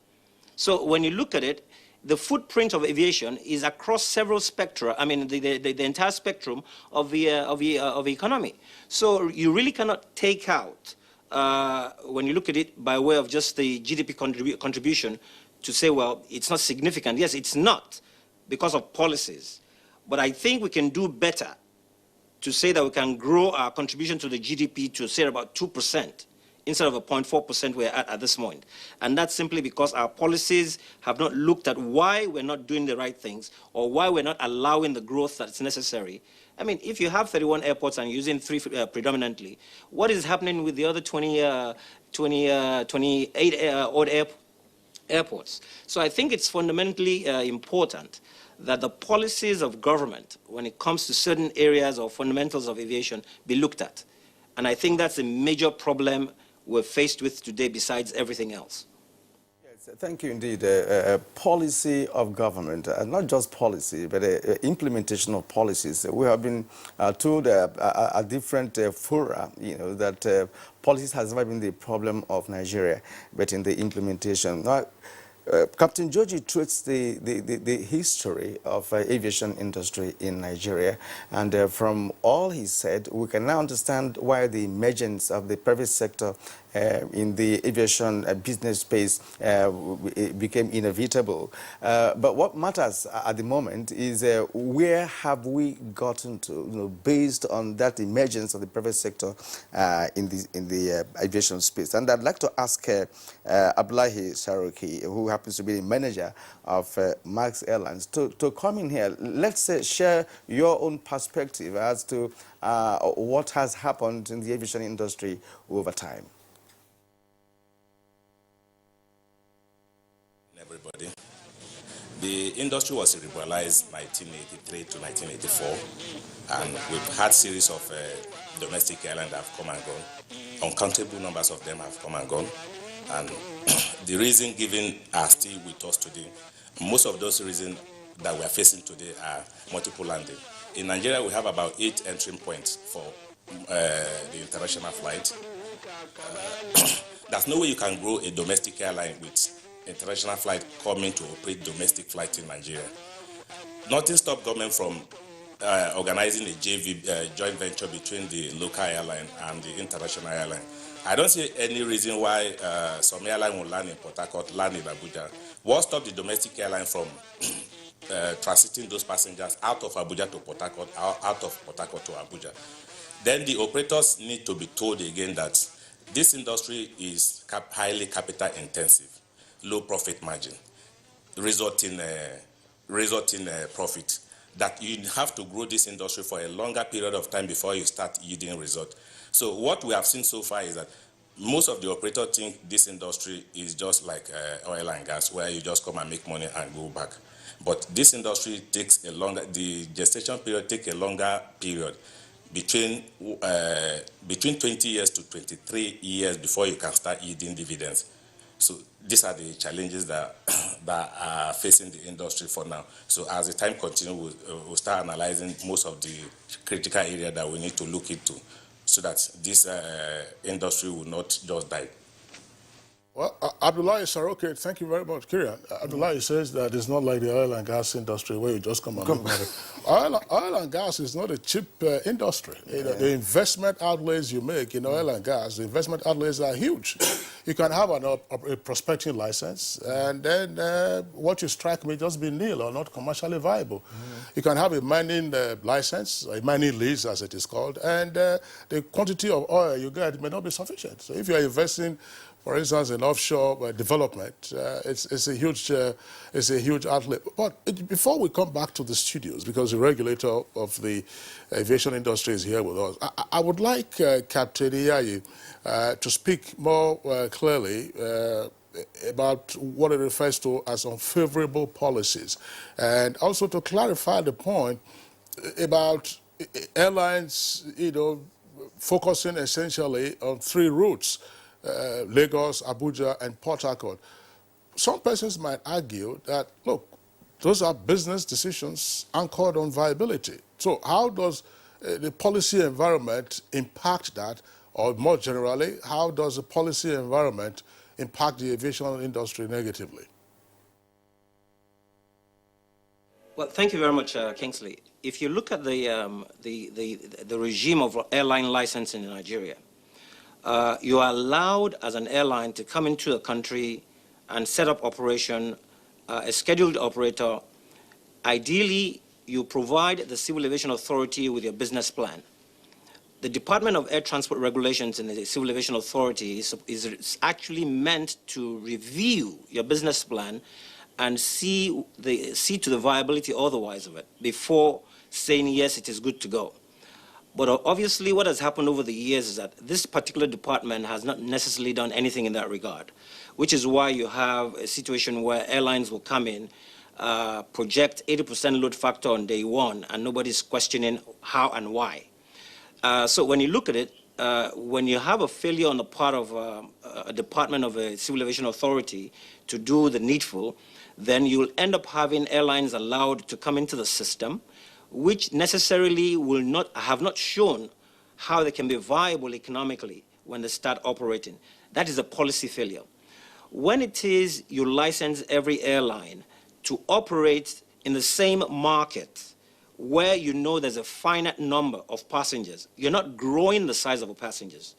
So when you look at it, the footprint of aviation is across several spectra, the entire spectrum of the economy. So you really cannot take out, when you look at it by way of just the GDP contribution, to say, well, it's not significant. Yes, it's not because of policies. But I think we can do better to say that we can grow our contribution to the GDP to, say, about 2%. Instead of a 0.4% we're at this moment. And that's simply because our policies have not looked at why we're not doing the right things or why we're not allowing the growth that's necessary. I mean, if you have 31 airports and you're using 3 predominantly, what is happening with the other 28 odd airports? So I think it's fundamentally important that the policies of government, when it comes to certain areas or fundamentals of aviation, be looked at. And I think that's a major problem we're faced with today besides everything else. Yes, thank you indeed. Policy of government, not just policy, but implementation of policies. We have been told at different fora, you know, that policies has never been the problem of Nigeria, but in the implementation. Now, Captain Georgie treats the history of aviation industry in Nigeria, and from all he said, we can now understand why the emergence of the private sector in the aviation business space became inevitable. But what matters at the moment is where have we gotten to, based on that emergence of the private sector in the aviation space. And I'd like to ask Abdullahi Saroki, who happens to be the manager of Max Airlines, to come in here. Let's share your own perspective as to what has happened in the aviation industry over time. Everybody. The industry was liberalized 1983 to 1984, and we've had series of domestic airlines that have come and gone. Uncountable numbers of them have come and gone, and the reason given are still with us today. Most of those reasons that we are facing today are multiple landing. In Nigeria, we have about 8 entry points for the international flight. There's no way you can grow a domestic airline with international flight coming to operate domestic flight in Nigeria. Nothing stopped government from organizing a JV joint venture between the local airline and the international airline. I don't see any reason why some airline will land in Port Harcourt, land in Abuja. What stopped the domestic airline from transiting those passengers out of Abuja to Port Harcourt, out of Port Harcourt to Abuja? Then the operators need to be told again that this industry is highly capital intensive, low profit margin, resulting profit, that you have to grow this industry for a longer period of time before you start yielding result. So what we have seen so far is that most of the operators think this industry is just like oil and gas, where you just come and make money and go back. But this industry takes a longer, the gestation period takes a longer period, between 20 years to 23 years before you can start yielding dividends. So these are the challenges that are facing the industry for now. So as the time continues, we'll start analyzing most of the critical areas that we need to look into, so that this industry will not just die. Well, Abdullahi Saroke, thank you very much. Kirian, Abdullahi says that it's not like the oil and gas industry where you just come and make money. Oil and gas is not a cheap industry. Yeah. The investment outlays you make in oil and gas, the investment outlays are huge. You can have a prospecting license, and then what you strike may just be nil or not commercially viable. You can have a mining license, a mining lease as it is called, and the quantity of oil you get may not be sufficient. So if you're investing, for instance, in offshore development, it's a huge outlet. But before we come back to the studios, because the regulator of the aviation industry is here with us, I would like Captain Iyayi to speak more clearly about what it refers to as unfavorable policies, and also to clarify the point about airlines, focusing essentially on 3 routes. Lagos, Abuja, and Port Harcourt. Some persons might argue that, look, those are business decisions anchored on viability. So how does the policy environment impact that? Or more generally, how does the policy environment impact the aviation industry negatively? Well, thank you very much, Kingsley. If you look at the regime of airline licensing in Nigeria, you are allowed as an airline to come into the country and set up operation, a scheduled operator. Ideally, you provide the Civil Aviation Authority with your business plan. The Department of Air Transport Regulations in the Civil Aviation Authority is actually meant to review your business plan and see to the viability otherwise of it before saying, yes, it is good to go. But obviously what has happened over the years is that this particular department has not necessarily done anything in that regard, which is why you have a situation where airlines will come in, project 80% load factor on day one, and nobody's questioning how and why. So when you look at it, when you have a failure on the part of a department of a Civil Aviation Authority to do the needful, then you'll end up having airlines allowed to come into the system, which necessarily have not shown how they can be viable economically when they start operating. That is a policy failure. when it is you license every airline to operate in the same market where you know there's a finite number of passengers, you're not growing the size of the passengers,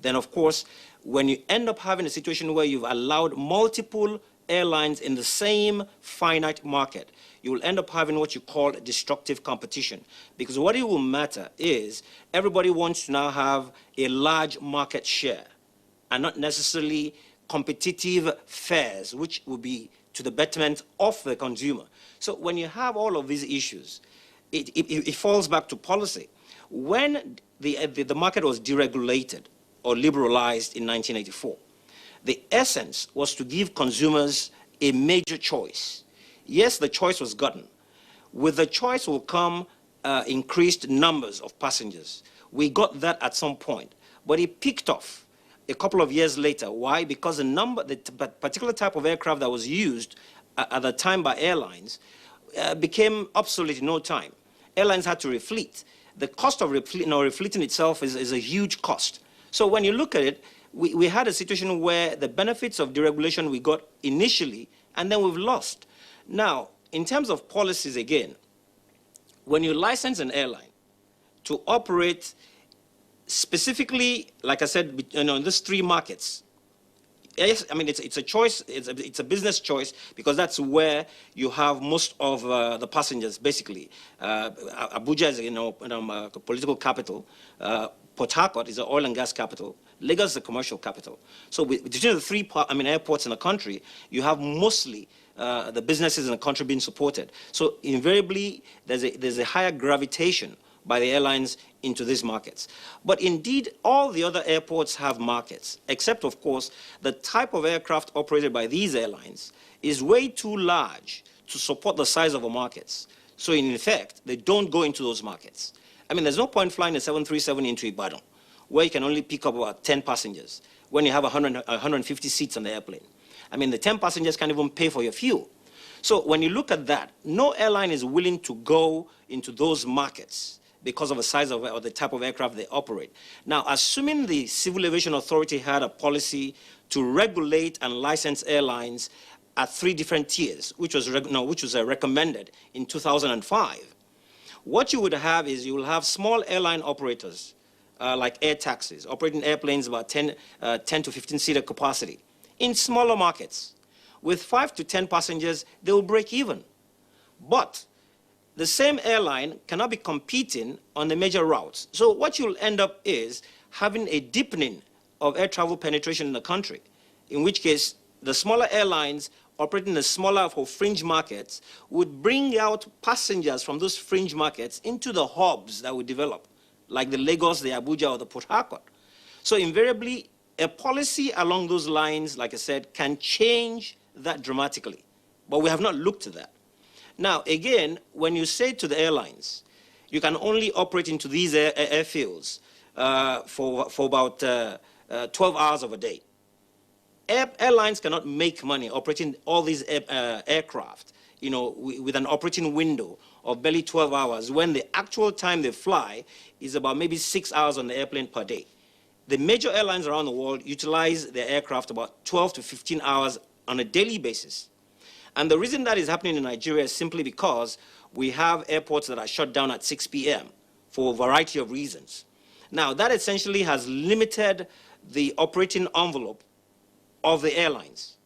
then of course, when you end up having a situation where you've allowed multiple airlines in the same finite market, you will end up having what you call destructive competition. Because what it will matter is everybody wants to now have a large market share and not necessarily competitive fares, which will be to the betterment of the consumer. So when you have all of these issues, it falls back to policy. When the market was deregulated or liberalized in 1984, the essence was to give consumers a major choice. Yes, the choice was gotten. With the choice will come increased numbers of passengers. We got that at some point, but it peaked off a couple of years later. Why? Because the particular type of aircraft that was used at the time by airlines became obsolete in no time. Airlines had to refleet. The cost of refleeting itself is a huge cost. So when you look at it, we had a situation where the benefits of deregulation we got initially, and then we've lost. Now, in terms of policies again, when you license an airline to operate specifically, like I said, in these three markets, yes, I mean, it's a choice, it's a business choice, because that's where you have most of the passengers, basically. Abuja is, a political capital. Port Harcourt is an oil and gas capital. Lagos is a commercial capital. So between the three airports in the country, you have mostly the businesses in the country being supported. So invariably, there's a higher gravitation by the airlines into these markets. But indeed, all the other airports have markets, except, of course, the type of aircraft operated by these airlines is way too large to support the size of the markets. So in effect, they don't go into those markets. I mean, there's no point flying a 737 into Ibadan, where you can only pick up about 10 passengers, when you have 150 seats on the airplane. I mean, the 10 passengers can't even pay for your fuel. So when you look at that, no airline is willing to go into those markets because of the size of or the type of aircraft they operate. Now, assuming the Civil Aviation Authority had a policy to regulate and license airlines at 3 different tiers, which was recommended in 2005, what you would have is you will have small airline operators like air taxis, operating airplanes about 10 to 15 seater capacity in smaller markets. With 5 to 10 passengers, they will break even. But the same airline cannot be competing on the major routes. So what you'll end up is having a deepening of air travel penetration in the country, in which case the smaller airlines operating the smaller or fringe markets would bring out passengers from those fringe markets into the hubs that would develop, like the Lagos, the Abuja, or the Port Harcourt. So invariably, a policy along those lines, like I said, can change that dramatically. But we have not looked at that. Now, again, when you say to the airlines, you can only operate into these airfields for about 12 hours of a day. Airlines cannot make money operating all these aircraft, with an operating window of barely 12 hours, when the actual time they fly is about maybe 6 hours on the airplane per day. The major airlines around the world utilize their aircraft about 12 to 15 hours on a daily basis. And the reason that is happening in Nigeria is simply because we have airports that are shut down at 6 p.m. for a variety of reasons. Now, that essentially has limited the operating envelope of the airlines.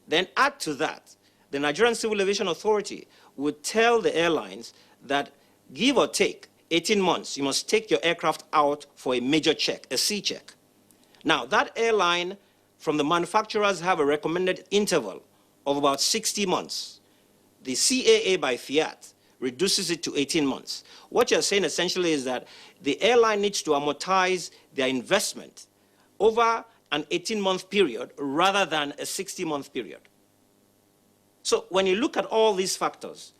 Then add to that, the Nigerian Civil Aviation Authority would tell the airlines that, give or take 18 months, you must take your aircraft out for a major check, a C check. Now, that airline from the manufacturers have a recommended interval of about 60 months. The CAA by Fiat reduces it to 18 months. What you're saying essentially is that the airline needs to amortize their investment over an 18-month period rather than a 60-month period. So when you look at all these factors,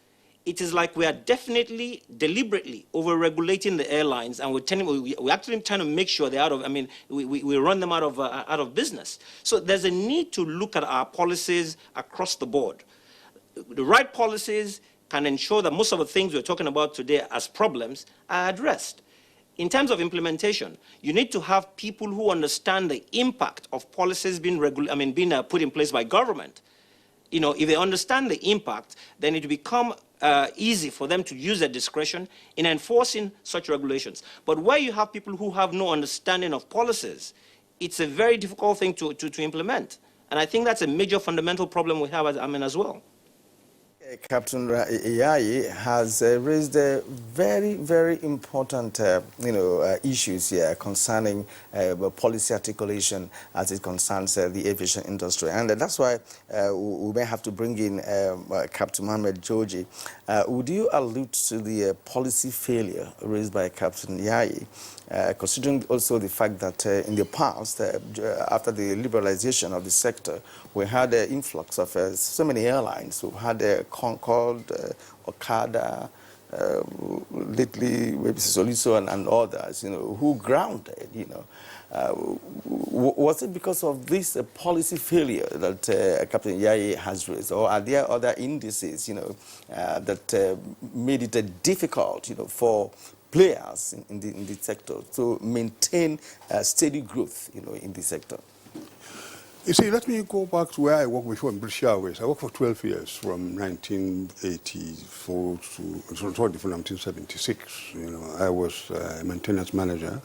it is like we are definitely, deliberately over-regulating the airlines, and we're actually trying to make sure they're out of, we run them out of business. So there's a need to look at our policies across the board. The right policies can ensure that most of the things we're talking about today as problems are addressed. in terms of implementation, you need to have people who understand the impact of policies being put in place by government. You know, if they understand the impact, then it will become easy for them to use their discretion in enforcing such regulations. But where you have people who have no understanding of policies, it's a very difficult thing to implement. And I think that's a major fundamental problem we have as well. Captain Iyayi has raised very, very important, issues here concerning policy articulation as it concerns the aviation industry. And that's why we may have to bring in Captain Mohammed Joji. Would you allude to the policy failure raised by Captain Iyayi, considering also the fact that in the past, after the liberalization of the sector, we had an influx of so many airlines who had Concorde, Okada, lately maybe Soliso and others, who grounded, Was it because of this policy failure that Captain Iyayi has raised, or are there other indices, that made it difficult, for players in the sector to maintain steady growth, in the sector? You see, let me go back to where I worked before in British Airways. I worked for 12 years, from 1984 to 1976. I was a maintenance manager.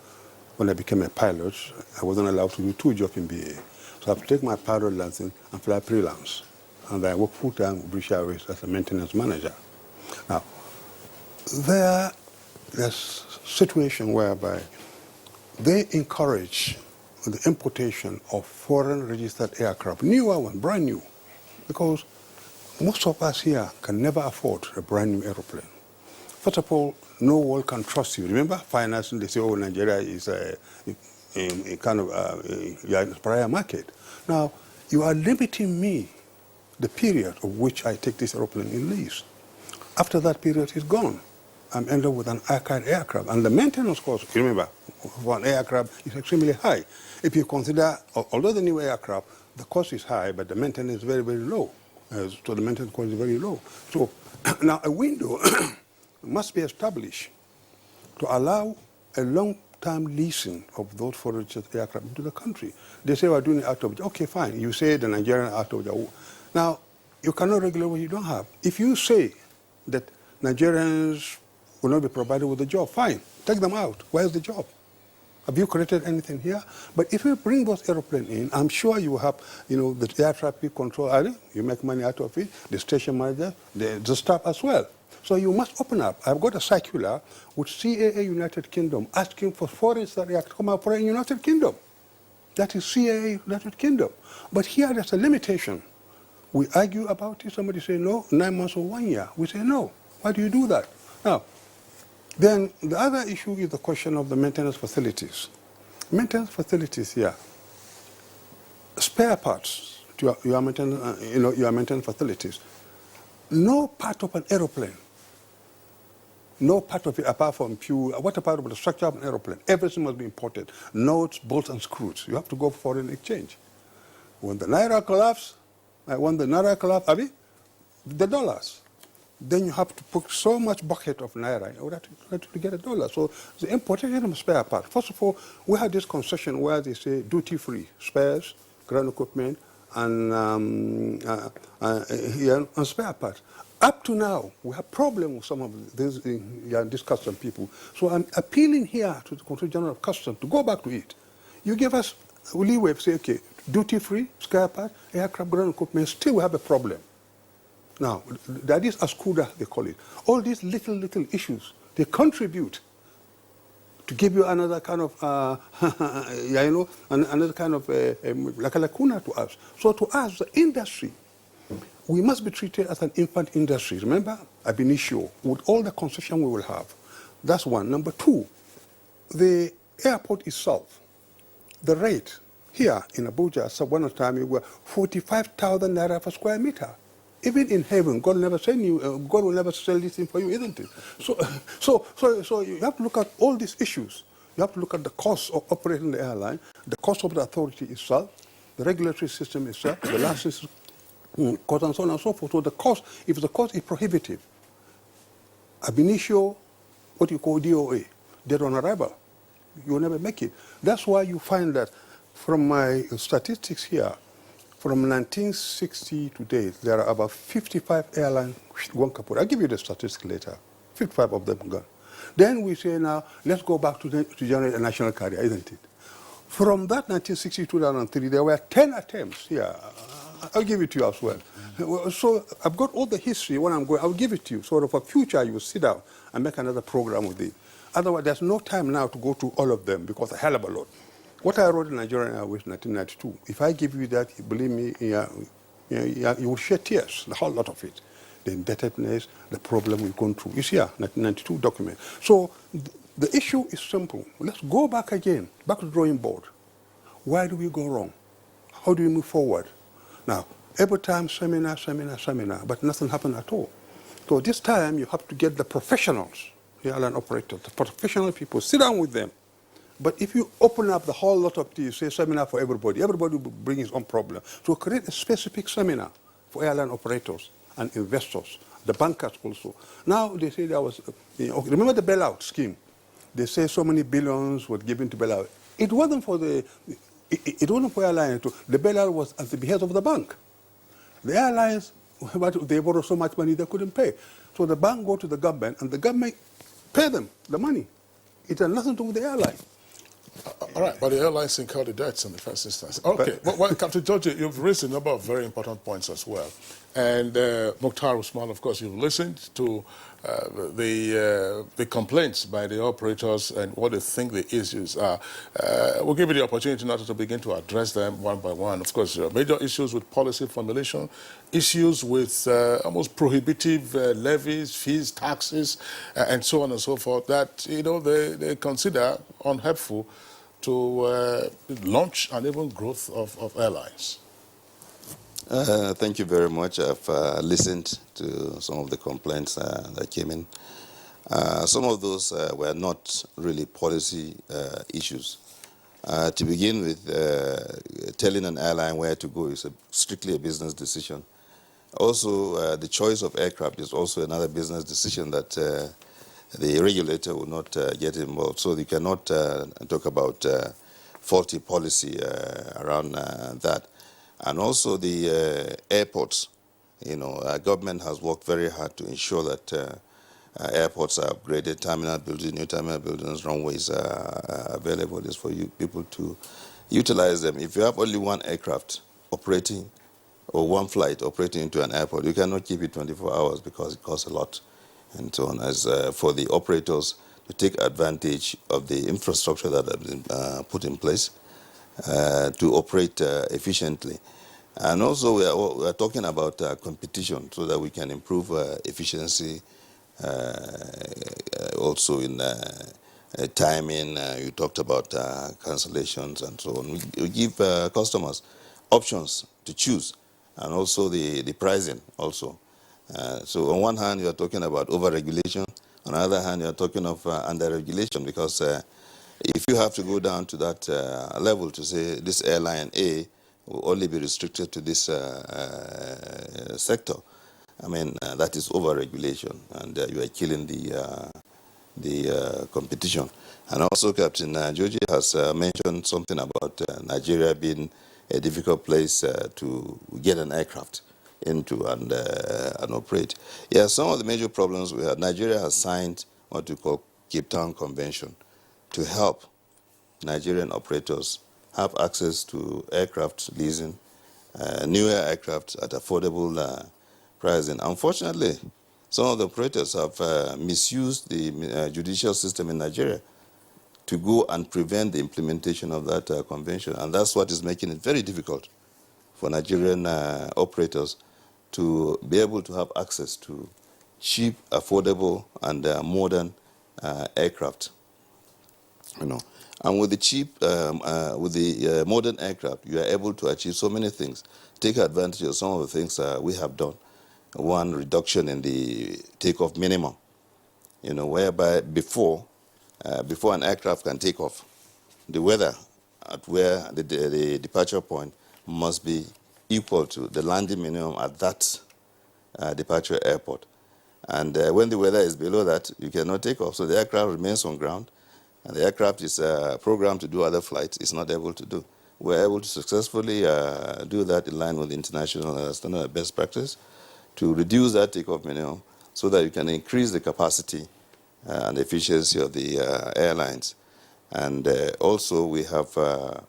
When I became a pilot, I wasn't allowed to do 2 jobs in BA. So I have to take my pilot license and fly freelance. And I work full-time with British Airways as a maintenance manager. Now, there's a situation whereby they encourage the importation of foreign registered aircraft, newer one, brand new, because most of us here can never afford a brand new aeroplane. First of all, no one can trust you. Remember, financing, they say, oh, Nigeria is a kind of a prior market. Now, you are limiting me the period of which I take this aeroplane in lease. After that period is gone, I'm ended with an archive aircraft. And the maintenance cost, remember, for an aircraft is extremely high. If you consider, although the new aircraft, the cost is high, but the maintenance is very, very low. So the maintenance cost is very low. So now a window must be established to allow a long-term leasing of those foreign aircraft into the country. They say we're doing it out of, okay, fine. You say the Nigerian out of the. Now, you cannot regulate what you don't have. If you say that Nigerians will not be provided with a job, fine, take them out. Where's the job? Have you created anything here? But if you bring those airplanes in, I'm sure you have, the air traffic control area, you make money out of it, the station manager, the staff as well. So you must open up. I've got a circular with CAA United Kingdom asking for foreign aircraft to come out for the United Kingdom. That is CAA United Kingdom. But here there's a limitation. We argue about it, somebody say no, 9 months or 1 year. We say no. Why do you do that? Now, then the other issue is the question of the maintenance facilities. Maintenance facilities here, spare parts to your maintenance, your maintenance facilities. No part of an aeroplane, no part of it apart from what part of the structure of an aeroplane, everything must be imported. Notes, bolts, and screws. You have to go for foreign exchange. When the Naira collapsed, the dollars. Then you have to put so much bucket of Naira in order to get a dollar. So the importation of spare part. First of all, we had this concession where they say duty-free spares, ground equipment, and spare parts. Up to now, we have problems with some of these custom people. So I'm appealing here to the Control General of Customs to go back to it. You give us leeway, say, okay, duty-free, spare part, aircraft, ground equipment, still we have a problem. Now, that is ASCUDA, they call it. All these little issues, they contribute to give you another kind of, another kind of like a lacuna to us. So to us, the industry, we must be treated as an infant industry. Remember, ab initio, with all the concession we will have. That's one. Number two, the airport itself, the rate here in Abuja, so one time we were 45,000 Naira per square meter. Even in heaven, God will never sell this thing for you, isn't it? So you have to look at all these issues. You have to look at the cost of operating the airline, the cost of the authority itself, the regulatory system itself, the license cost, and so on and so forth. So the cost, if the cost is prohibitive, ab initio, what you call DOA. dead on arrival. You will never make it. That's why you find that from my statistics here, from 1960 to date, there are about 55 airlines gone kaput. I'll give you the statistics later. 55 of them gone. Then we say now, let's go back to generate a national carrier, isn't it? From that 1960 to 2003, there were 10 attempts here. I'll give it to you as well. So I've got all the history. When I'm going, I'll give it to you. So for future, you sit down and make another program with it. Otherwise, there's no time now to go to all of them because a hell of a lot. What I wrote in Nigerian Airways in 1992, if I give you that, believe me, you will shed tears, the whole lot of it. The indebtedness, the problem we've gone through. It's here, 1992 document. So the issue is simple. Let's go back again, back to the drawing board. Why do we go wrong? How do we move forward? Now, every time seminar, but nothing happened at all. So this time you have to get the professionals, the airline operators, the professional people, sit down with them. But if you open up the whole lot of these, say seminar for everybody will bring his own problem. So create a specific seminar for airline operators and investors, the bankers also. Now they say there was, remember the bailout scheme? They say so many billions were given to bailout. It wasn't for it wasn't for airlines. The bailout was at the behest of the bank. The airlines, they borrowed so much money they couldn't pay. So the bank go to the government, and the government pay them the money. It had nothing to do with the airline. All right, but the airlines incur the debts in the first instance. Okay, well, Captain Georgie, you've raised a number of very important points as well. And Mukhtar Usman, of course, you've listened to the complaints by the operators and what they think the issues are. We'll give you the opportunity now to begin to address them one by one. Of course, there are major issues with policy formulation, issues with almost prohibitive levies, fees, taxes, and so on and so forth that, they consider unhelpful to launch and even growth of airlines. Thank you very much. I've listened to some of the complaints that came in. Some of those were not really policy issues. To begin with, telling an airline where to go is strictly a business decision. Also, the choice of aircraft is also another business decision that the regulator will not get involved. So you cannot talk about faulty policy around that. And also the airports, government has worked very hard to ensure that airports are upgraded, new terminal buildings, runways are available just for people to utilize them. If you have only one aircraft operating or one flight operating into an airport, you cannot keep it 24 hours because it costs a lot and so on. As for the operators to take advantage of the infrastructure that has been put in place to operate efficiently. And also we are talking about competition so that we can improve efficiency also in timing. You talked about cancellations and so on. We give customers options to choose, and also the pricing also. So on one hand, you are talking about over-regulation. On the other hand, you are talking of under-regulation, because if you have to go down to that level to say this airline A will only be restricted to this sector, I mean, that is over-regulation, and you are killing the competition. And also, Captain Georgie has mentioned something about Nigeria being a difficult place to get an aircraft into and operate. Yeah, some of the major problems we have, Nigeria has signed what we call Cape Town Convention to help Nigerian operators have access to aircraft leasing, newer aircraft at affordable pricing. Unfortunately, some of the operators have misused the judicial system in Nigeria to go and prevent the implementation of that convention. And that's what is making it very difficult for Nigerian operators to be able to have access to cheap, affordable, and modern aircraft. And with the cheap, with the modern aircraft, you are able to achieve so many things. Take advantage of some of the things we have done. One, reduction in the takeoff minimum, whereby before an aircraft can take off, the weather at where the departure point must be equal to the landing minimum at that departure airport. And when the weather is below that, you cannot take off. So the aircraft remains on ground, And the aircraft is programmed to do other flights, it's not able to do. We're able to successfully do that in line with international standard best practice to reduce that takeoff minimum so that you can increase the capacity and efficiency of the airlines. And also we have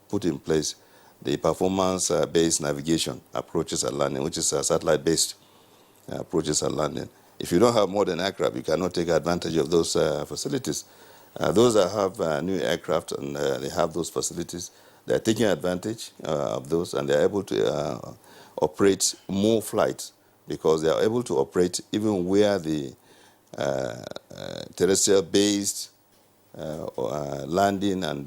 put in place the performance-based navigation approaches at landing, which is satellite-based approaches at landing. If you don't have modern aircraft, you cannot take advantage of those facilities. Those that have new aircraft and they have those facilities, they're taking advantage of those, and they're able to operate more flights because they are able to operate even where the terrestrial-based landing and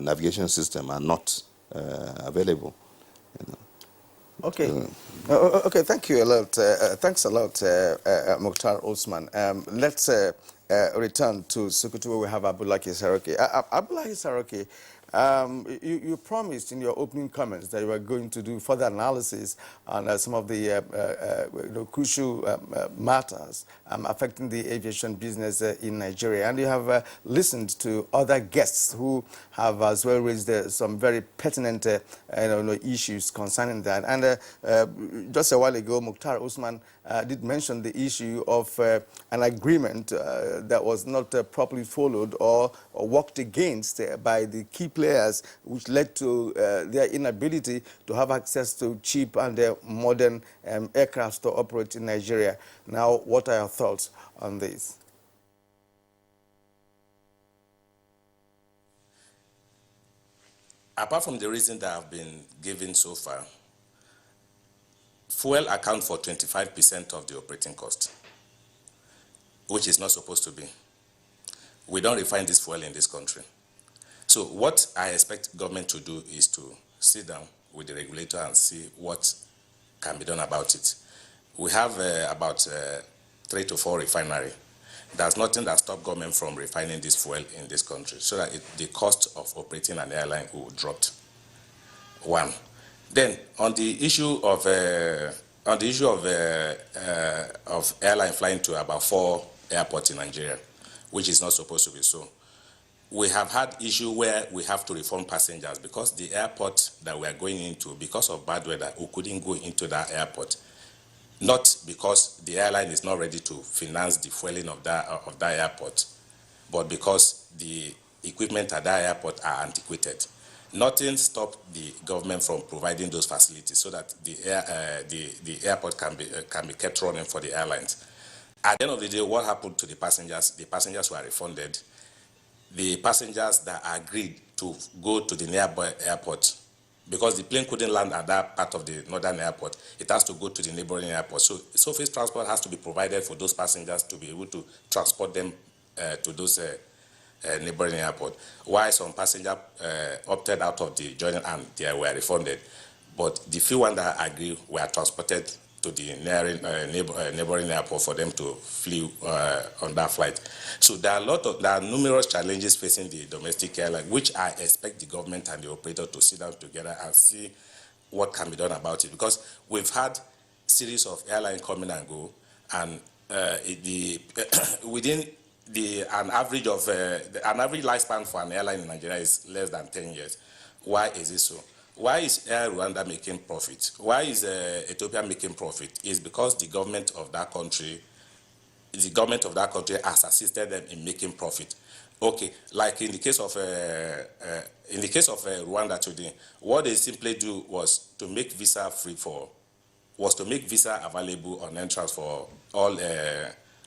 navigation system are not available. You know. Okay. Okay, thank you a lot. Thanks a lot, Mukhtar Osman. Let's return to Sokoto, where we have Abdullahi Saroki. Abdullahi Saroki, you promised in your opening comments that you were going to do further analysis on some of the crucial matters affecting the aviation business in Nigeria. And you have listened to other guests who have as well raised some very pertinent issues concerning that. And just a while ago, Mukhtar Usman did mention the issue of an agreement that was not properly followed or worked against by the key players, which led to their inability to have access to cheap and modern aircraft to operate in Nigeria. Now, what are your thoughts on this? Apart from the reason that have been given so far, fuel accounts for 25% of the operating cost, which is not supposed to be. We don't refine this fuel in this country. So what I expect government to do is to sit down with the regulator and see what can be done about it. We have about 3 to 4 refineries. There's nothing that stops government from refining this fuel in this country so that the cost of operating an airline will drop. One. Then on the issue of airline flying to about 4 airports in Nigeria, which is not supposed to be so. We have had issue where we have to refund passengers because the airport that we are going into, because of bad weather, we couldn't go into that airport. Not because the airline is not ready to finance the fueling of that airport, but because the equipment at that airport are antiquated. Nothing stopped the government from providing those facilities so that the airport can be kept running for the airlines. At the end of the day, what happened to the passengers? The passengers were refunded. The passengers that agreed to go to the nearby airport, because the plane couldn't land at that part of the northern airport, it has to go to the neighboring airport. So surface transport has to be provided for those passengers to be able to transport them to those neighboring airport. While some passengers opted out of the journey and they were refunded. But the few ones that agreed were transported to the neighboring airport for them to fly on that flight. So there are numerous challenges facing the domestic airline, which I expect the government and the operator to sit down together and see what can be done about it. Because we've had series of airlines coming and go, and within an average lifespan for an airline in Nigeria is less than 10 years. Why is it so? Why is Air Rwanda making profit? Why is Ethiopia making profit? It's because the government of that country has assisted them in making profit. Okay, like in the case of Rwanda today, what they simply do was to make visa available on entrance for all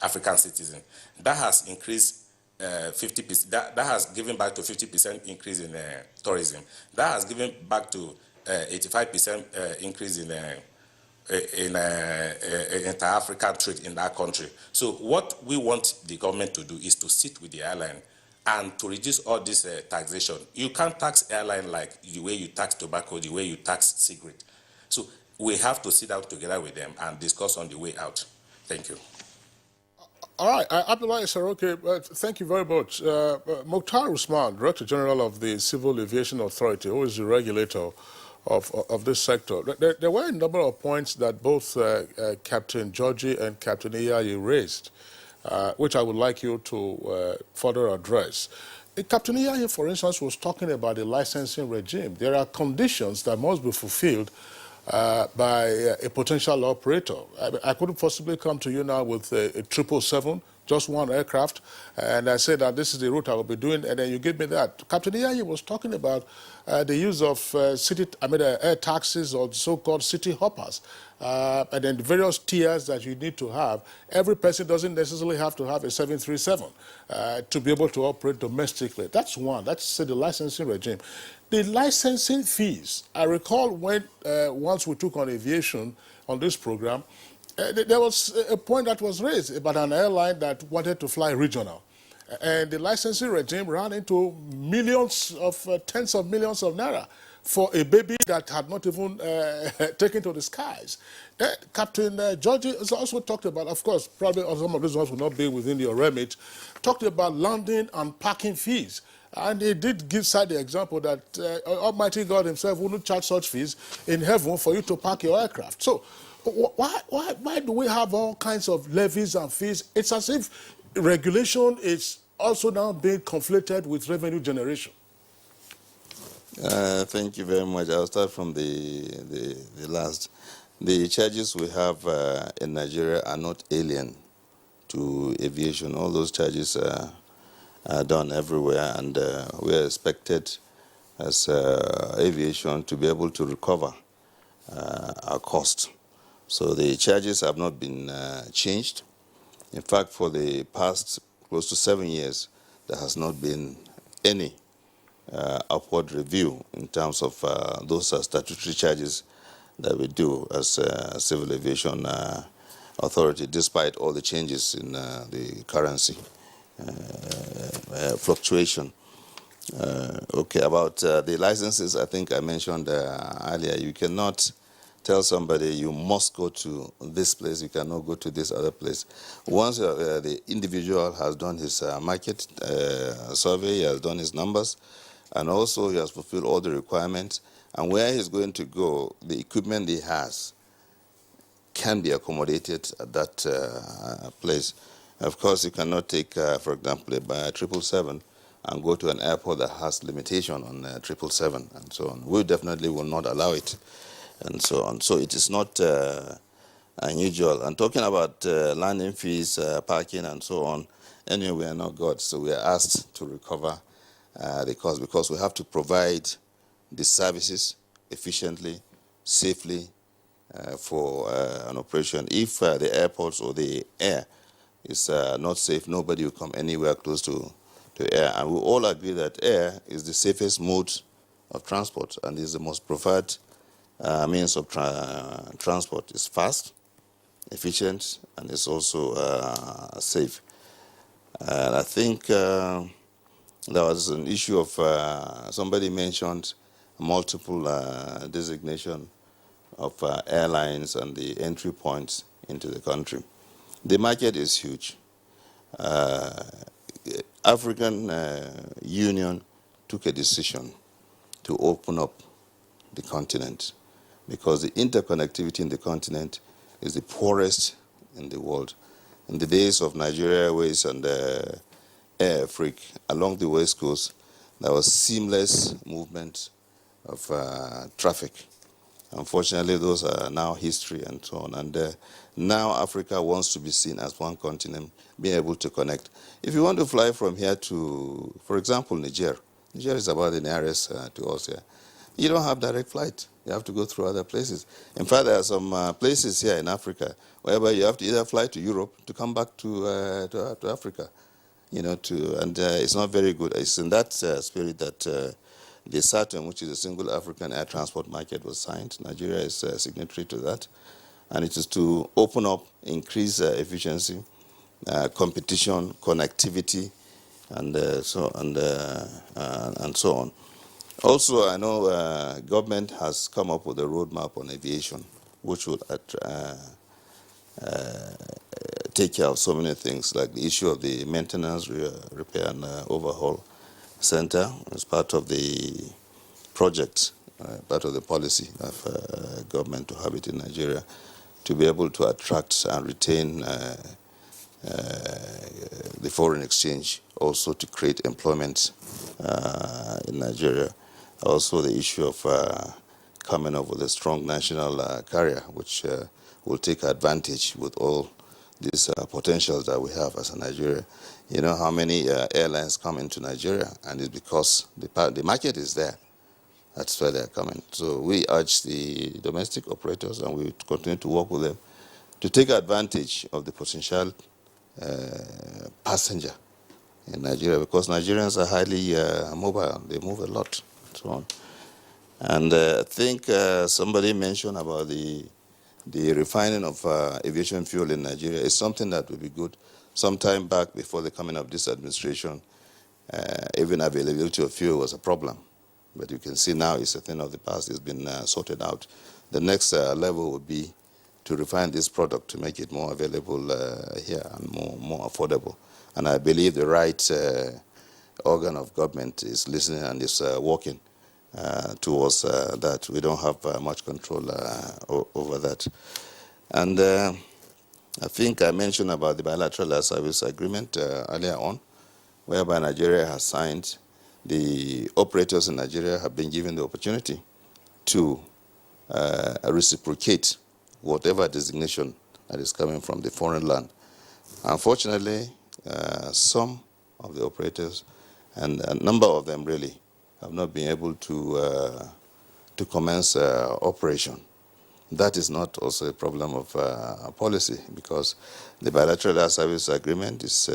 African citizens. That has increased 50%. That has given back to 50% increase in tourism. That has given back to 85% increase in inter-African trade in that country. So what we want the government to do is to sit with the airline and to reduce all this taxation. You can't tax airline like the way you tax tobacco, the way you tax cigarette. So we have to sit down together with them and discuss on the way out. Thank you. All right, Abdullahi Saroki, thank you very much. Mukhtar Usman, Director General of the Civil Aviation Authority, who is the regulator of this sector. There were a number of points that both Captain Georgie and Captain Iyayi raised, which I would like you to further address. Captain Iyaye, for instance, was talking about the licensing regime. There are conditions that must be fulfilled by a potential operator. I couldn't possibly come to you now with a 777, just one aircraft, and I said that this is the route I will be doing, and then you give me that. Captain Iyaye was talking about the use of air taxis or so-called city hoppers, and then the various tiers that you need to have. Every person doesn't necessarily have to have a 737 to be able to operate domestically. That's one. That's the licensing regime. The licensing fees, I recall when once we took on aviation on this program, there was a point that was raised about an airline that wanted to fly regional. And the licensing regime ran into millions of, tens of millions of naira for a baby that had not even taken to the skies. Captain Georgie has also talked about, of course, probably some of these ones will not be within your remit, talked about landing and parking fees. And he did cite the example that Almighty God himself wouldn't charge such fees in heaven for you to park your aircraft. So why do we have all kinds of levies and fees? It's as if regulation is also now being conflated with revenue generation. Thank you very much. I'll start from the last. The charges we have in Nigeria are not alien to aviation. All those charges are done everywhere, and we are expected as aviation to be able to recover our cost. So the charges have not been changed. In fact, for the past close to 7 years, there has not been any upward review in terms of those statutory charges that we do as Civil Aviation Authority, despite all the changes in the currency fluctuation. Okay, about the licenses, I think I mentioned earlier, you cannot tell somebody you must go to this place, you cannot go to this other place. Once the individual has done his market survey, he has done his numbers, and also he has fulfilled all the requirements, and where he's going to go, the equipment he has can be accommodated at that place. Of course, you cannot take, for example, a 777 and go to an airport that has limitation on 777 and so on. We definitely will not allow it, and so on. So it is not unusual. And talking about landing fees, parking, and so on, anyway, we are not God, so we are asked to recover the cost because we have to provide the services efficiently, safely for an operation. If the airports or the air is not safe, nobody will come anywhere close to air. And we all agree that air is the safest mode of transport and is the most preferred means of transport. It's fast, efficient, and it's also safe. And I think there was an issue of somebody mentioned multiple designation of airlines and the entry points into the country. The market is huge. African Union took a decision to open up the continent because the interconnectivity in the continent is the poorest in the world. In the days of Nigeria Airways and Air Afrique along the West Coast, there was seamless movement of traffic. Unfortunately, those are now history and so on. And now Africa wants to be seen as one continent, being able to connect. If you want to fly from here to, for example, Niger is about the nearest to us here. You don't have direct flight. You have to go through other places. In fact, there are some places here in Africa whereby you have to either fly to Europe to come back to Africa, and it's not very good. It's in that spirit that the SATM, which is a single African air transport market, was signed. Nigeria is a signatory to that. And it is to open up, increase efficiency, competition, connectivity, and so on. Also, I know government has come up with a roadmap on aviation, which would take care of so many things, like the issue of the maintenance, repair, and overhaul center as part of the project, part of the policy of government to have it in Nigeria, to be able to attract and retain the foreign exchange also to create employment in Nigeria. Also the issue of coming up with a strong national carrier, which will take advantage with all these potentials that we have as a Nigeria. You know how many airlines come into Nigeria, and it's because the market is there. That's why they're coming. So we urge the domestic operators, and we continue to work with them to take advantage of the potential passenger in Nigeria, because Nigerians are highly mobile. They move a lot, and so on. And I think somebody mentioned about the refining of aviation fuel in Nigeria. Is something that would be good. Some time back, before the coming of this administration, even availability of fuel was a problem. But you can see now it's a thing of the past. It's been sorted out. The next level would be to refine this product to make it more available here and more affordable. And I believe the right organ of government is listening and is working towards that. We don't have much control over that. And I think I mentioned about the bilateral service agreement earlier on, whereby Nigeria has signed. The operators in Nigeria have been given the opportunity to reciprocate whatever designation that is coming from the foreign land. Unfortunately, some of the operators, and a number of them really, have not been able to commence operation. That is not also a problem of policy, because the bilateral service agreement is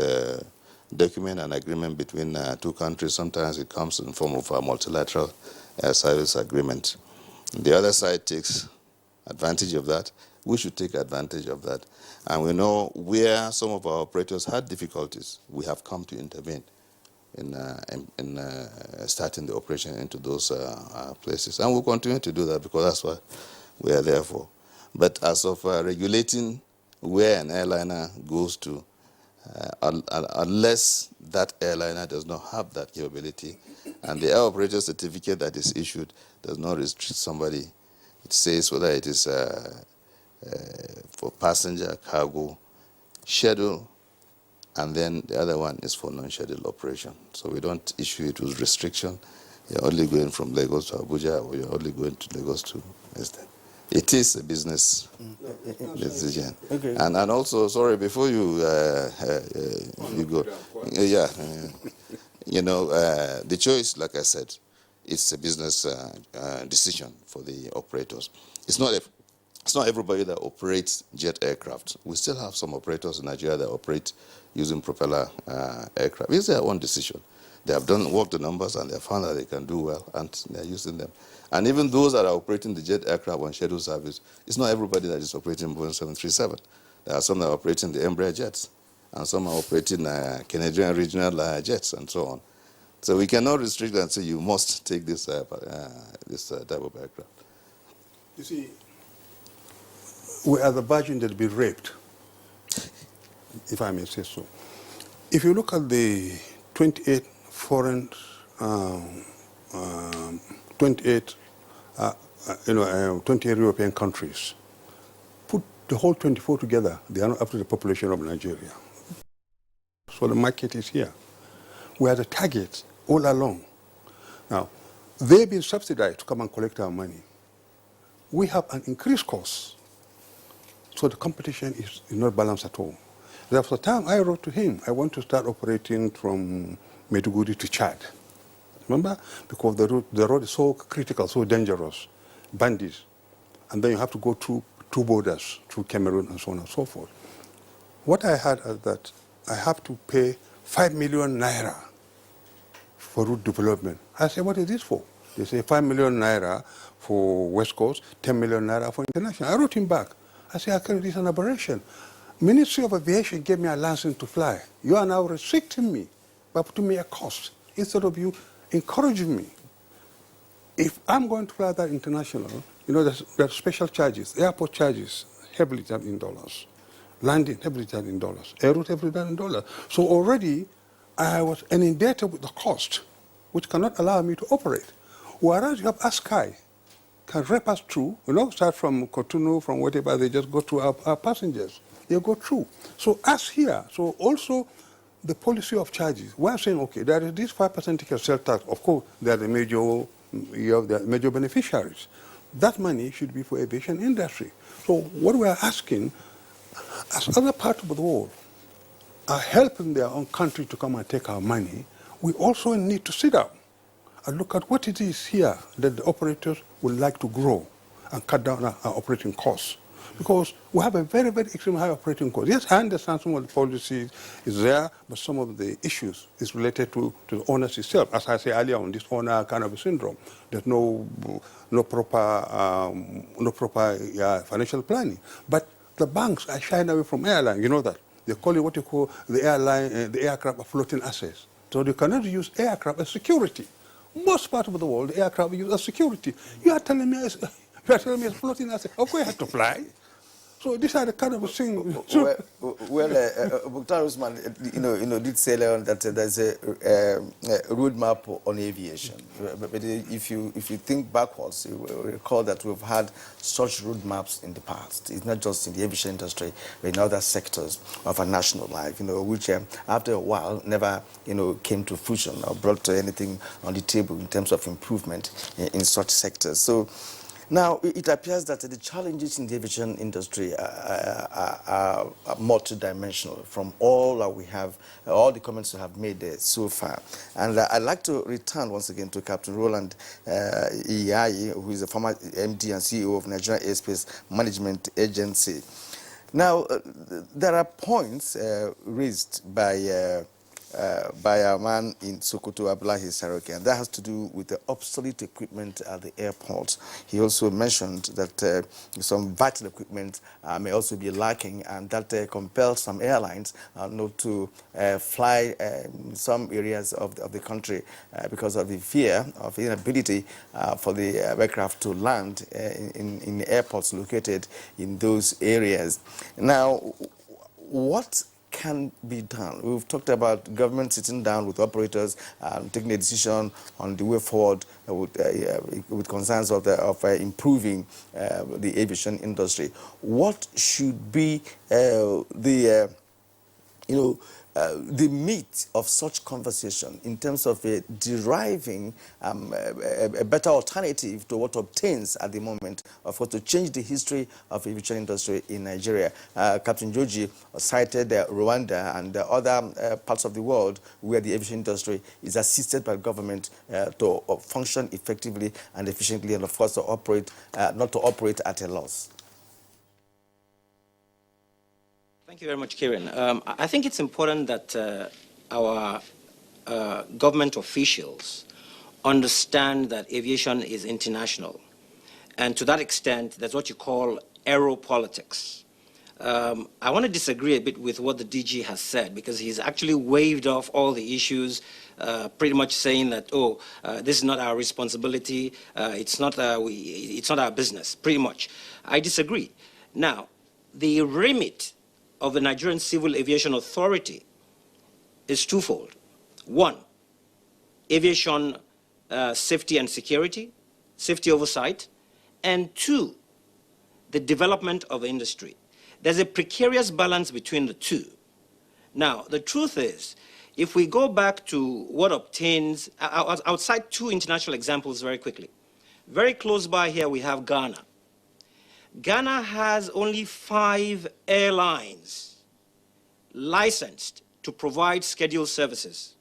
document and agreement between two countries. Sometimes it comes in the form of a multilateral service agreement. The other side takes advantage of that. We should take advantage of that. And we know where some of our operators had difficulties, we have come to intervene in starting the operation into those places. And we'll continue to do that, because that's what we are there for. But as of regulating where an airliner goes to, unless that airliner does not have that capability, and the air operator certificate that is issued does not restrict somebody, it says whether it is for passenger, cargo, schedule, and then the other one is for non-scheduled operation. So we don't issue it with restriction. You're only going from Lagos to Abuja, or you're only going to Lagos to Western. It is a business decision. Okay. And also, sorry, before you you go, you know, the choice, like I said, it's a business decision for the operators. It's not everybody that operates jet aircraft. We still have some operators in Nigeria that operate using propeller aircraft. It's their own decision. They have worked the numbers, and they have found that they can do well, and they're using them. And even those that are operating the jet aircraft on scheduled service, it's not everybody that is operating Boeing 737. There are some that are operating the Embraer jets, and some are operating Canadian regional jets, and so on. So we cannot restrict and say you must take this type of aircraft. You see, we are the virgin that be raped, if I may say so. If you look at the 28 foreign, 28 European countries, put the whole 24 together, they are not up to the population of Nigeria. So the market is here. We are the target all along. Now, they've been subsidized to come and collect our money. We have an increased cost. So the competition is not balanced at all. There was a time I wrote to him, I want to start operating from Maiduguri to Chad. Remember? Because the road is so critical, so dangerous, bandits. And then you have to go through two borders, through Cameroon and so on and so forth. What I had is that I have to pay 5 million naira for route development. I said, what is this for? They say 5 million naira for West Coast, 10 million naira for international. I wrote him back. I said, this is an aberration. Ministry of Aviation gave me a license to fly. You are now restricting me by putting me a cost instead of you encouraging me. If I'm going to fly that international, you know, there's special charges, airport charges, heavily charged in dollars. Landing, heavily charged in dollars. Air route, heavily charged in dollars. So already, I was inundated with the cost, which cannot allow me to operate. Whereas you have ASCAI, can rep us through, you know, start from Cotonou, from whatever, they just go to our passengers. They go through. So us here, so also the policy of charges. We're saying, okay, there is this 5% ticket sales tax. Of course, they are the major, you have the major beneficiaries. That money should be for aviation industry. So what we are asking, as other parts of the world are helping their own country to come and take our money, we also need to sit down and look at what it is here that the operators would like to grow and cut down our operating costs. Because we have a very, very extremely high operating cost. Yes, I understand some of the policies is there, but some of the issues is related to the owners itself. As I said earlier on, this owner kind of a syndrome. There's no proper financial planning. But the banks are shying away from airline. You know that. They call it what you call the airline, the aircraft floating assets. So they cannot use aircraft as security. Most parts of the world, the aircraft is used as security. You are telling me it's floating asset. Of course, you have to fly. So these are the kind of things. Mukhtar Usman, did say earlier on that there's a roadmap on aviation. But if you think backwards, you will recall that we've had such roadmaps in the past. It's not just in the aviation industry, but in other sectors of our national life, which after a while never, came to fruition or brought anything on the table in terms of improvement in such sectors. So now, it appears that the challenges in the aviation industry are multidimensional from all that we have, all the comments we have made so far. And I'd like to return once again to Captain Roland Iyai, who is a former MD and CEO of Nigerian Airspace Management Agency. Now, there are points raised by our man in Sokoto, Abdullahi Saroki, and that has to do with the obsolete equipment at the airport. He also mentioned that some vital equipment may also be lacking, and that compels some airlines not to fly in some areas of the country because of the fear of inability for the aircraft to land in airports located in those areas. Now, what can be done? We've talked about government sitting down with operators, taking a decision on the way forward with concerns of improving the aviation industry. What should be the meat of such conversation in terms of deriving a better alternative to what obtains at the moment of what to change the history of the aviation industry in Nigeria? Captain Joji cited Rwanda and other parts of the world where the aviation industry is assisted by government to function effectively and efficiently, and of course to operate, not to operate at a loss. Thank you very much, Kieran. I think it's important that our government officials understand that aviation is international. And to that extent, that's what you call aeropolitics. I want to disagree a bit with what the DG has said, because he's actually waved off all the issues, pretty much saying that, this is not our responsibility, it's not our business, pretty much. I disagree. Now, the remit of the Nigerian Civil Aviation Authority is twofold. One, aviation safety and security, safety oversight, and two, the development of the industry. There's a precarious balance between the two. Now, the truth is, if we go back to what obtains, I'll cite two international examples very quickly. Very close by here, we have Ghana. Ghana has only 5 airlines licensed to provide scheduled services.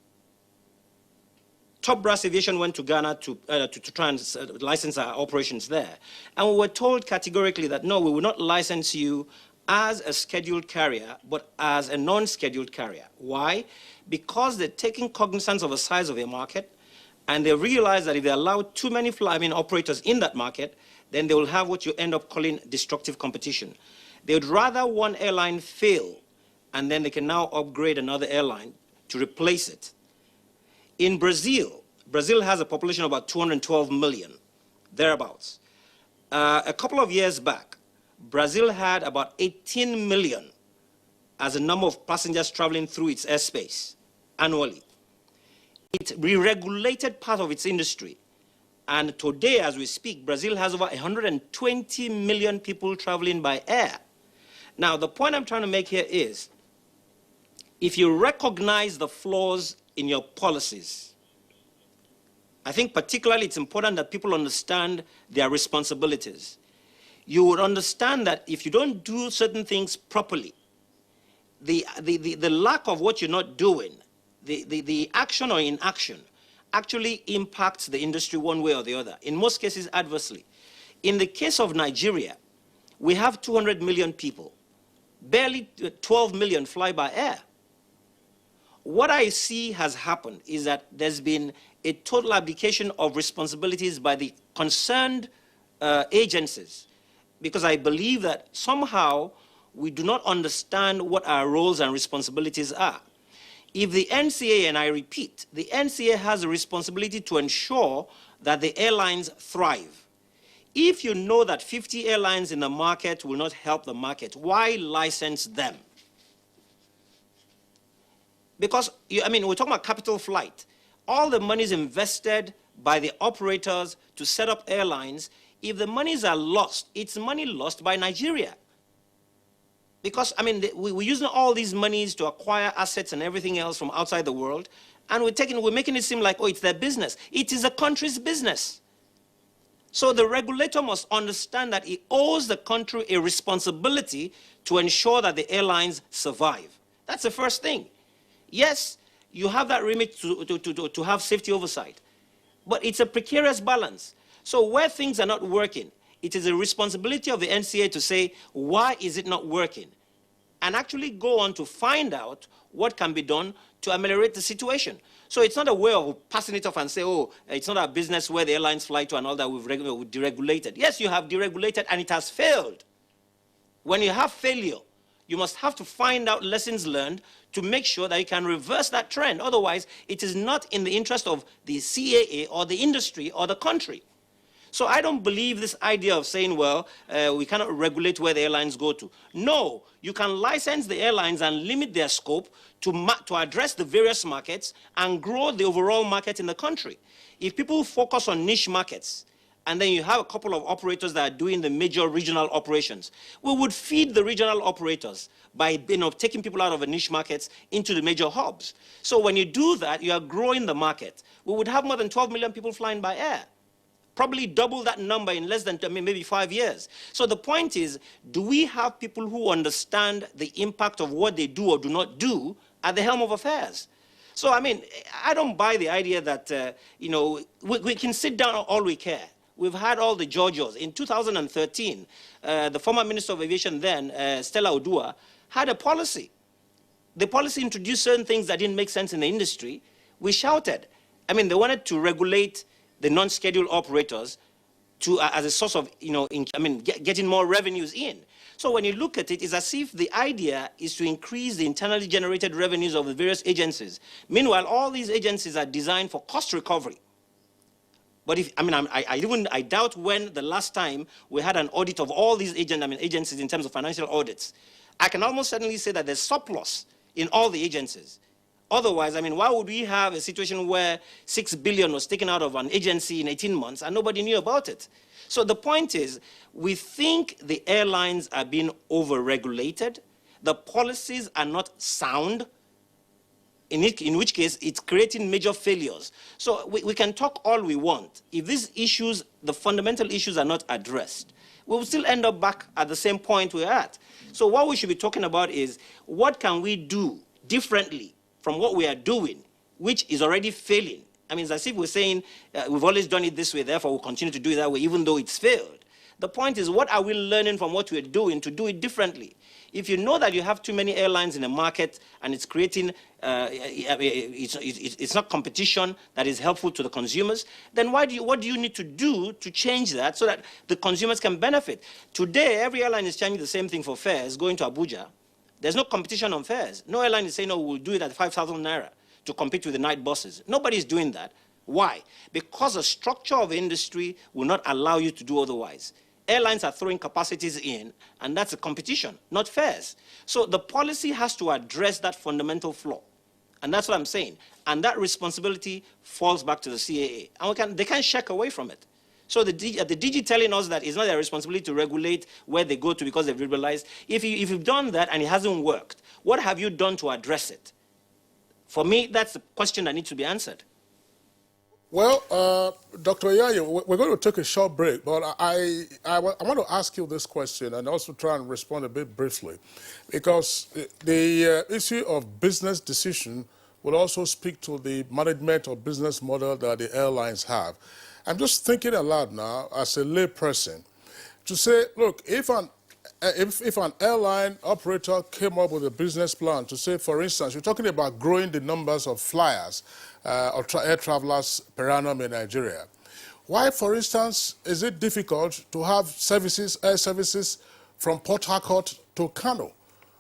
Top Brass Aviation went to Ghana to try and license our operations there. And we were told categorically that, no, we will not license you as a scheduled carrier, but as a non-scheduled carrier. Why? Because they're taking cognizance of the size of their market, and they realize that if they allow too many operators in that market, then they will have what you end up calling destructive competition. They would rather one airline fail, and then they can now upgrade another airline to replace it. In Brazil, Brazil has a population of about 212 million, thereabouts. A couple of years back, Brazil had about 18 million as a number of passengers traveling through its airspace annually. It re-regulated part of its industry. And today, as we speak, Brazil has over 120 million people traveling by air. Now, the point I'm trying to make here is, if you recognize the flaws in your policies, I think particularly it's important that people understand their responsibilities. You would understand that if you don't do certain things properly, the lack of what you're not doing, the action or inaction, actually impacts the industry one way or the other, in most cases adversely. In the case of Nigeria, we have 200 million people. Barely 12 million fly by air. What I see has happened is that there's been a total abdication of responsibilities by the concerned agencies, because I believe that somehow we do not understand what our roles and responsibilities are. If the NCA, and I repeat, the NCA has a responsibility to ensure that the airlines thrive. If you know that 50 airlines in the market will not help the market, why license them? Because, I mean, we're talking about capital flight. All the money is invested by the operators to set up airlines. If the monies are lost, it's money lost by Nigeria. Because, I mean, we're using all these monies to acquire assets and everything else from outside the world, and we're making it seem like, oh, it's their business. It is a country's business. So the regulator must understand that he owes the country a responsibility to ensure that the airlines survive. That's the first thing. Yes, you have that remit to have safety oversight, but it's a precarious balance. So where things are not working, it is a responsibility of the NCA to say, why is it not working? And actually go on to find out what can be done to ameliorate the situation. So it's not a way of passing it off and say, oh, it's not our business where the airlines fly to and all that, we've deregulated. Yes, you have deregulated and it has failed. When you have failure, you must have to find out lessons learned to make sure that you can reverse that trend. Otherwise, it is not in the interest of the CAA or the industry or the country. So I don't believe this idea of saying, well, we cannot regulate where the airlines go to. No, you can license the airlines and limit their scope to address the various markets and grow the overall market in the country. If people focus on niche markets, and then you have a couple of operators that are doing the major regional operations, we would feed the regional operators by taking people out of the niche markets into the major hubs. So when you do that, you are growing the market. We would have more than 12 million people flying by air. Probably double that number in less than maybe 5 years. So the point is, do we have people who understand the impact of what they do or do not do at the helm of affairs? So, I mean, I don't buy the idea that, we can sit down all we care. We've had all the JOJOs. In 2013, the former Minister of Aviation then, Stella Odua, had a policy. The policy introduced certain things that didn't make sense in the industry. We shouted. I mean, they wanted to regulate the non-scheduled operators as a source of, getting more revenues in. So when you look at it, it's as if the idea is to increase the internally generated revenues of the various agencies. Meanwhile, all these agencies are designed for cost recovery. But I doubt when the last time we had an audit of all these agencies in terms of financial audits. I can almost certainly say that there's surplus in all the agencies. Otherwise, why would we have a situation where 6 billion was taken out of an agency in 18 months and nobody knew about it? So the point is, we think the airlines are being over-regulated. The policies are not sound, in which case it's creating major failures. So we can talk all we want. If these issues, the fundamental issues are not addressed, we will still end up back at the same point we're at. So what we should be talking about is, what can we do differently from what we are doing, which is already failing? It's as if we're saying, we've always done it this way, therefore we'll continue to do it that way, even though it's failed. The point is, what are we learning from what we're doing to do it differently? If you know that you have too many airlines in the market and it's creating, it's not competition that is helpful to the consumers, then what do you need to do to change that so that the consumers can benefit? Today, every airline is charging the same thing for fares going to Abuja. There's no competition on fares. No airline is saying, no, we'll do it at 5,000 naira to compete with the night buses. Nobody's doing that. Why? Because the structure of the industry will not allow you to do otherwise. Airlines are throwing capacities in, and that's a competition, not fares. So the policy has to address that fundamental flaw. And that's what I'm saying. And that responsibility falls back to the CAA. And they can't shirk away from it. So the DG telling us that it's not their responsibility to regulate where they go to because they've liberalized. If you've done that and it hasn't worked, what have you done to address it? For me, that's the question that needs to be answered. Well, Dr. Yayo, we're going to take a short break, but I want to ask you this question and also try and respond a bit briefly, because the issue of business decision will also speak to the management or business model that the airlines have. I'm just thinking aloud now as a layperson to say, look, if an airline operator came up with a business plan to say, for instance, you're talking about growing the numbers of flyers or air travelers per annum in Nigeria. Why, for instance, is it difficult to have air services from Port Harcourt to Kano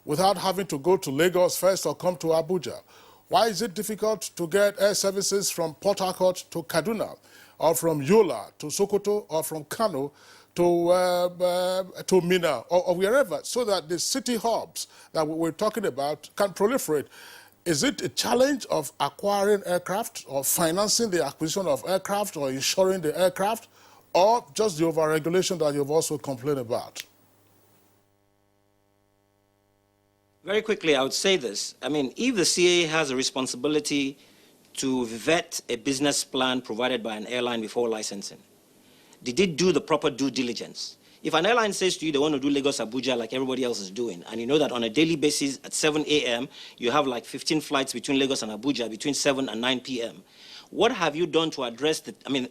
without having to go to Lagos first or come to Abuja? Why is it difficult to get air services from Port Harcourt to Kaduna, or from Yola to Sokoto, or from Kano to Mina, or wherever, so that the city hubs that we're talking about can proliferate? Is it a challenge of acquiring aircraft, or financing the acquisition of aircraft, or insuring the aircraft, or just the overregulation that you've also complained about? Very quickly, I would say this. I mean, if the CAA has a responsibility to vet a business plan provided by an airline before licensing, did it do the proper due diligence? If an airline says to you they want to do Lagos-Abuja like everybody else is doing, and you know that on a daily basis at 7 a.m., you have like 15 flights between Lagos and Abuja between 7 and 9 p.m., what have you done to address the, I mean,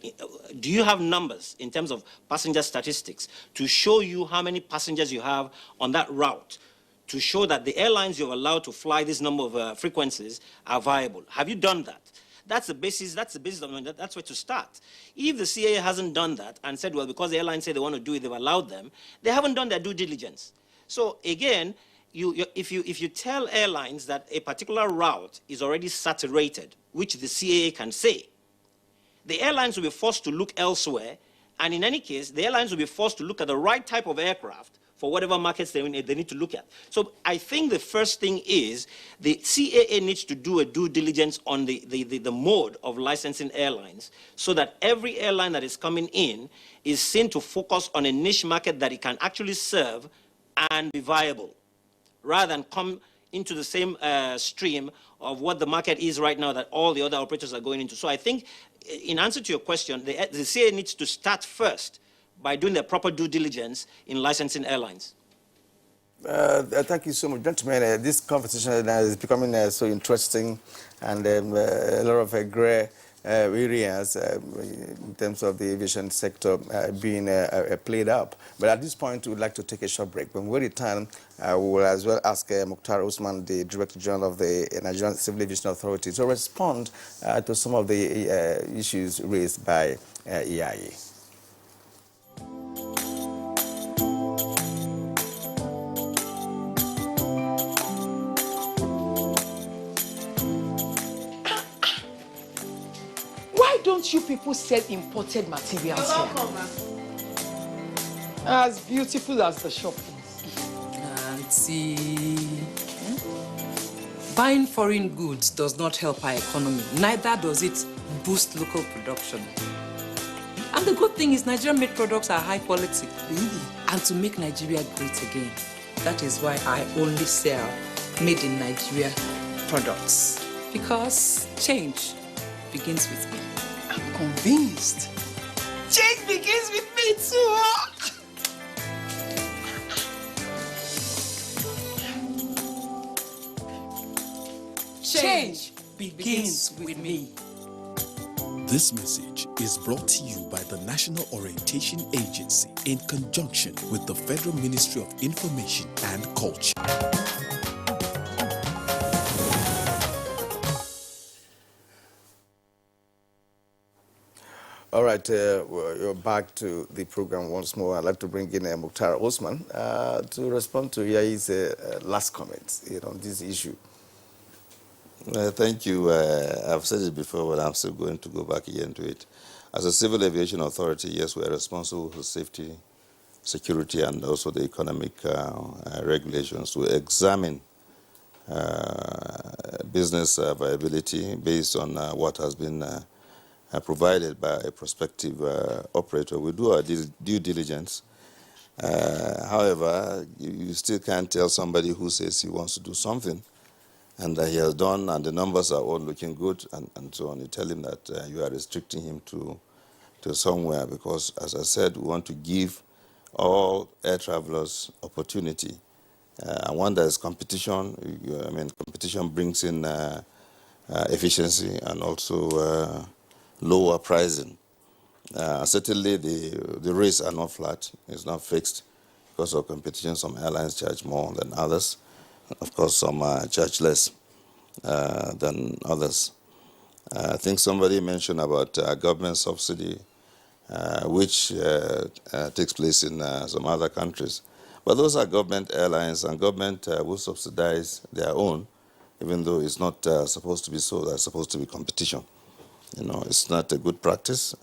do you have numbers in terms of passenger statistics to show you how many passengers you have on that route, to show that the airlines you're allowed to fly this number of frequencies are viable? Have you done that? That's the basis, that's where to start. If the CAA hasn't done that and said, well, because the airlines say they want to do it, they've allowed them, they haven't done their due diligence. So again, if you tell airlines that a particular route is already saturated, which the CAA can say, the airlines will be forced to look elsewhere, and in any case, the airlines will be forced to look at the right type of aircraft for whatever markets they need to look at. So I think the first thing is the CAA needs to do a due diligence on the mode of licensing airlines, so that every airline that is coming in is seen to focus on a niche market that it can actually serve and be viable, rather than come into the same stream of what the market is right now that all the other operators are going into. So I think, in answer to your question, the CAA needs to start first by doing the proper due diligence in licensing airlines. Thank you so much, gentlemen. This conversation is becoming so interesting, and a lot of gray areas in terms of the aviation sector being played up. But at this point, we would like to take a short break. When we return, we will as well ask Mukhtar Usman, the Director General of the Nigerian Civil Aviation Authority, to respond to some of the issues raised by EIA. Why don't you people sell imported materials here? As beautiful as the shop is. Auntie, buying foreign goods does not help our economy. Neither does it boost local production. And the good thing is Nigerian-made products are high quality. Really? And to make Nigeria great again, that is why I only sell made in Nigeria products. Because change begins with me. I'm convinced. Change begins with me too. Change begins with me. This message is brought to you by the National Orientation Agency in conjunction with the Federal Ministry of Information and Culture. All right, you're back to the program once more. I'd like to bring in Mukhtar Usman to respond to Yai's last comments on this issue. Thank you. I've said it before, but I'm still going to go back again to it. As a civil aviation authority, yes, we are responsible for safety, security, and also the economic regulations to examine business viability based on what has been provided by a prospective operator, we do our due diligence. However, you still can't tell somebody who says he wants to do something and that he has done and the numbers are all looking good and so on. You tell him that you are restricting him to somewhere because, as I said, we want to give all air travelers opportunity. And when there's competition, competition brings in efficiency and also lower pricing. Certainly the rates are not flat, it's not fixed. Because of competition, some airlines charge more than others. Of course, some charge less than others. I think somebody mentioned about government subsidy, which takes place in some other countries. But those are government airlines, and government will subsidize their own, even though it's not supposed to be so. There's supposed to be competition. It's not a good practice.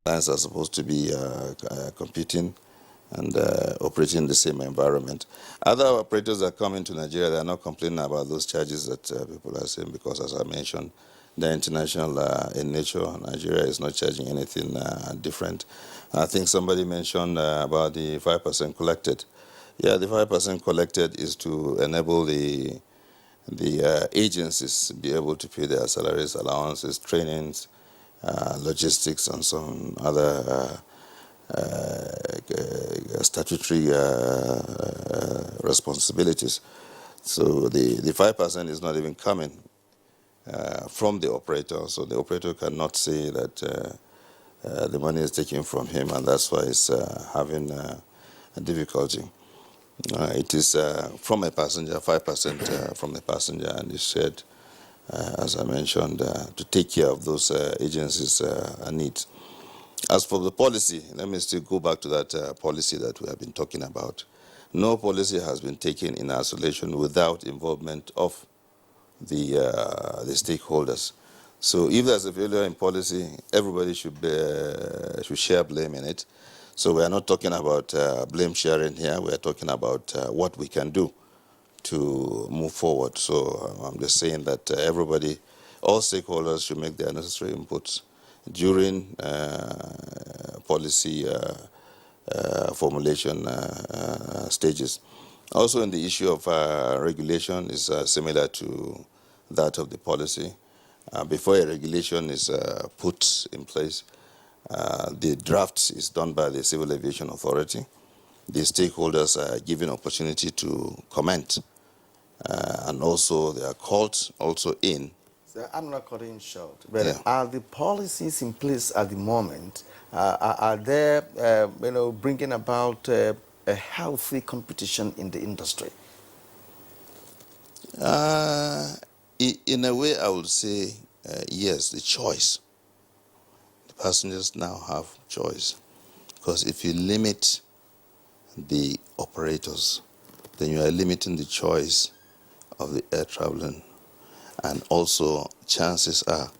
Airlines are supposed to be competing and operating in the same environment. Other operators that come into Nigeria, they are not complaining about those charges that people are saying because, as I mentioned, they're international in nature. Nigeria is not charging anything different. I think somebody mentioned about the 5% collected. Yeah, the 5% collected is to enable the agencies to be able to pay their salaries, allowances, trainings, logistics, and some other statutory responsibilities. So the 5% is not even coming from the operator, so the operator cannot say that the money is taken from him, and that's why it's having a difficulty. It is from a passenger, 5% from the passenger, and it's shared, as I mentioned, to take care of those agencies' needs. As for the policy, let me still go back to that policy that we have been talking about. No policy has been taken in isolation without involvement of the stakeholders. So if there's a failure in policy, everybody should share blame in it. So we are not talking about blame sharing here. We are talking about what we can do to move forward. So I'm just saying that everybody, all stakeholders should make their necessary inputs during policy formulation stages. Also, in the issue of regulation is similar to that of the policy. Before a regulation is put in place, the draft is done by the Civil Aviation Authority. The stakeholders are given opportunity to comment, and also they are called also in. So I'm not cutting short, but are the policies in place at the moment, are they bringing about a healthy competition in the industry? In a way, I would say yes, the choice. The passengers now have choice. Because if you limit the operators, then you are limiting the choice of the air traveling. And also, chances are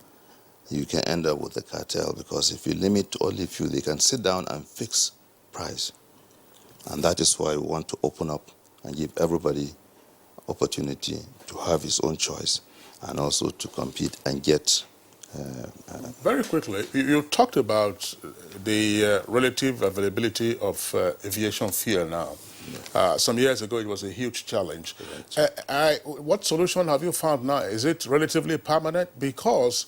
you can end up with a cartel, because if you limit to only few, they can sit down and fix price. And that is why we want to open up and give everybody opportunity to have his own choice and also to compete and get. Very quickly, you talked about the relative availability of aviation fuel now. Some years ago, it was a huge challenge. What solution have you found now? Is it relatively permanent? Because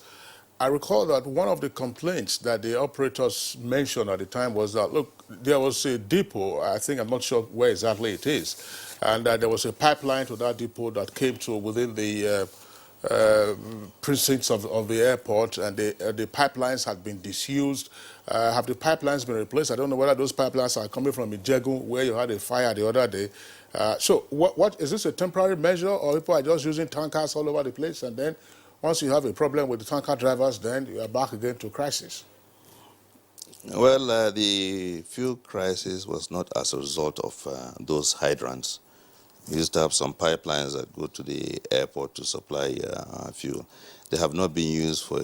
I recall that one of the complaints that the operators mentioned at the time was that, look, there was a depot, I'm not sure where exactly it is, and there was a pipeline to that depot that came to within the precincts of the airport, and the pipelines had been disused. Have the pipelines been replaced? I don't know whether those pipelines are coming from Ijegun, where you had a fire the other day. So what is this a temporary measure, or people are just using tankers all over the place, and then once you have a problem with the tanker drivers, then you are back again to crisis? Well, the fuel crisis was not as a result of those hydrants. We used to have some pipelines that go to the airport to supply fuel. They have not been used for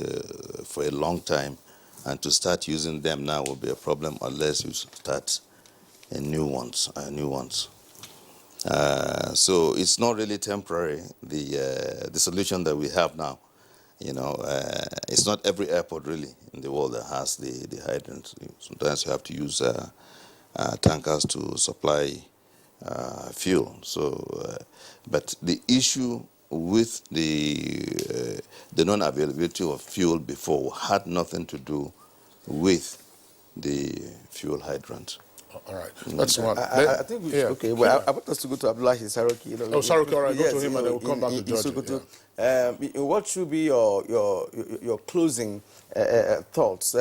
a long time, and to start using them now will be a problem unless you start new ones. So it's not really temporary. The solution that we have now You know, it's not every airport really in the world that has the hydrants. Sometimes you have to use tankers to supply fuel. So, but the issue with the non-availability of fuel before had nothing to do with the fuel hydrant. All right, that's one. I think we should, okay. Well, I want us to go to Abdullahi Saroki. You know, Saroki, all right, yes, go to him and then we'll come back to George. What should be your closing thoughts?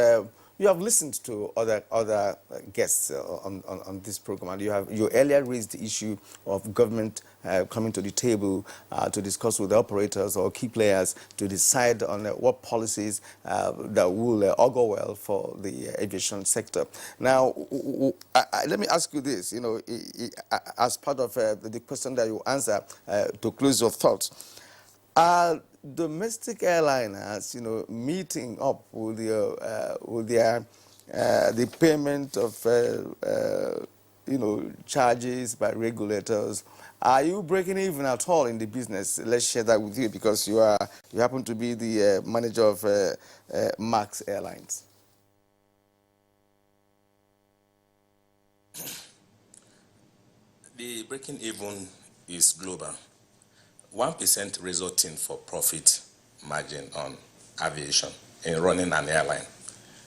You have listened to other guests on this program, and you earlier raised the issue of government coming to the table to discuss with the operators or key players to decide on what policies that will augur well for the aviation sector. Now, let me ask you this, you know, as part of the question that you answer to close your thoughts. Are domestic airliners, you know, meeting up with the payment of, you know, charges by regulators? Are you breaking even at all in the business? Let's share that with you because you happen to be the manager of Max Airlines. The breaking even is global. 1% resulting for profit margin on aviation in running an airline.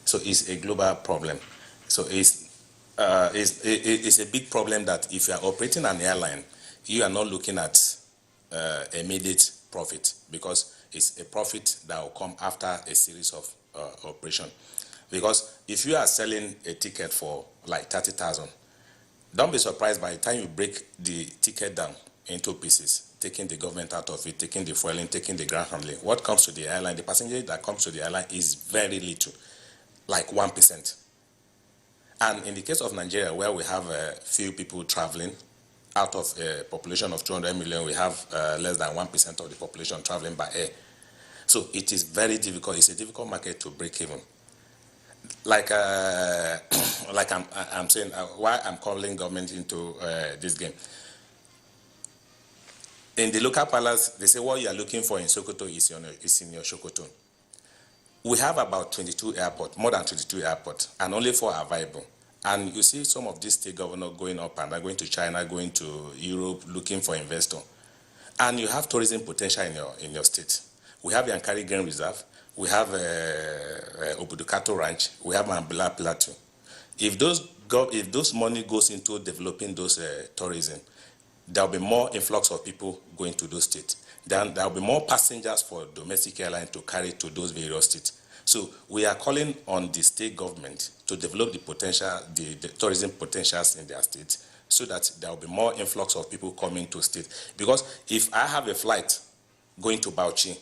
So it's a global problem. So it's a big problem that if you are operating an airline, you are not looking at immediate profit because it's a profit that will come after a series of operation. Because if you are selling a ticket for like 30,000, don't be surprised by the time you break the ticket down into pieces, taking the government out of it, taking the fueling, taking the ground handling. What comes to the airline, the passenger that comes to the airline is very little, like 1%. And in the case of Nigeria, where we have a few people traveling, out of a population of 200 million, we have less than 1% of the population traveling by air. So it is very difficult. It's a difficult market to break even. Like, like I'm saying, why I'm calling government into this game. In the local palace, they say what you are looking for in Sokoto is in your Sokoto. We have about 22 airports, more than 22 airports, and only 4 are viable. And you see some of these state governors going up and they're going to China, going to Europe, looking for investor. And you have tourism potential in your state. We have Yankari Game Reserve, we have Obudukato Ranch, we have Mambila Plateau. If those money goes into developing those tourism, there will be more influx of people going to those states. Then there will be more passengers for domestic airline to carry to those various states. So we are calling on the state government to develop the potential, the tourism potentials in their states, so that there will be more influx of people coming to state. Because if I have a flight going to Bauchi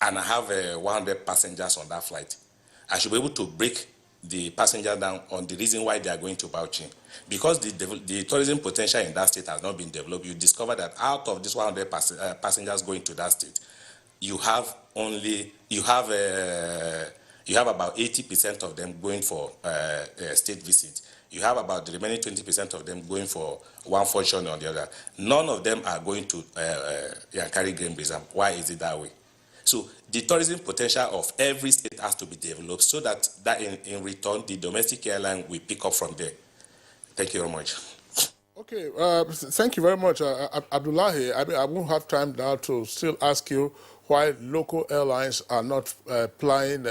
and I have 100 passengers on that flight, I should be able to break the passenger down on the reason why they are going to Bauchi. Because the tourism potential in that state has not been developed, you discover that out of these 100 passengers going to that state, you have about 80% of them going for state visits. You have about the remaining 20% of them going for one function or the other. None of them are going to Yankari Game Reserve. Why is it that way? So the tourism potential of every state has to be developed so that in return, the domestic airline will pick up from there. Thank you very much. Okay, thank you very much, Abdullahi. I mean, I won't have time now to still ask you why local airlines are not flying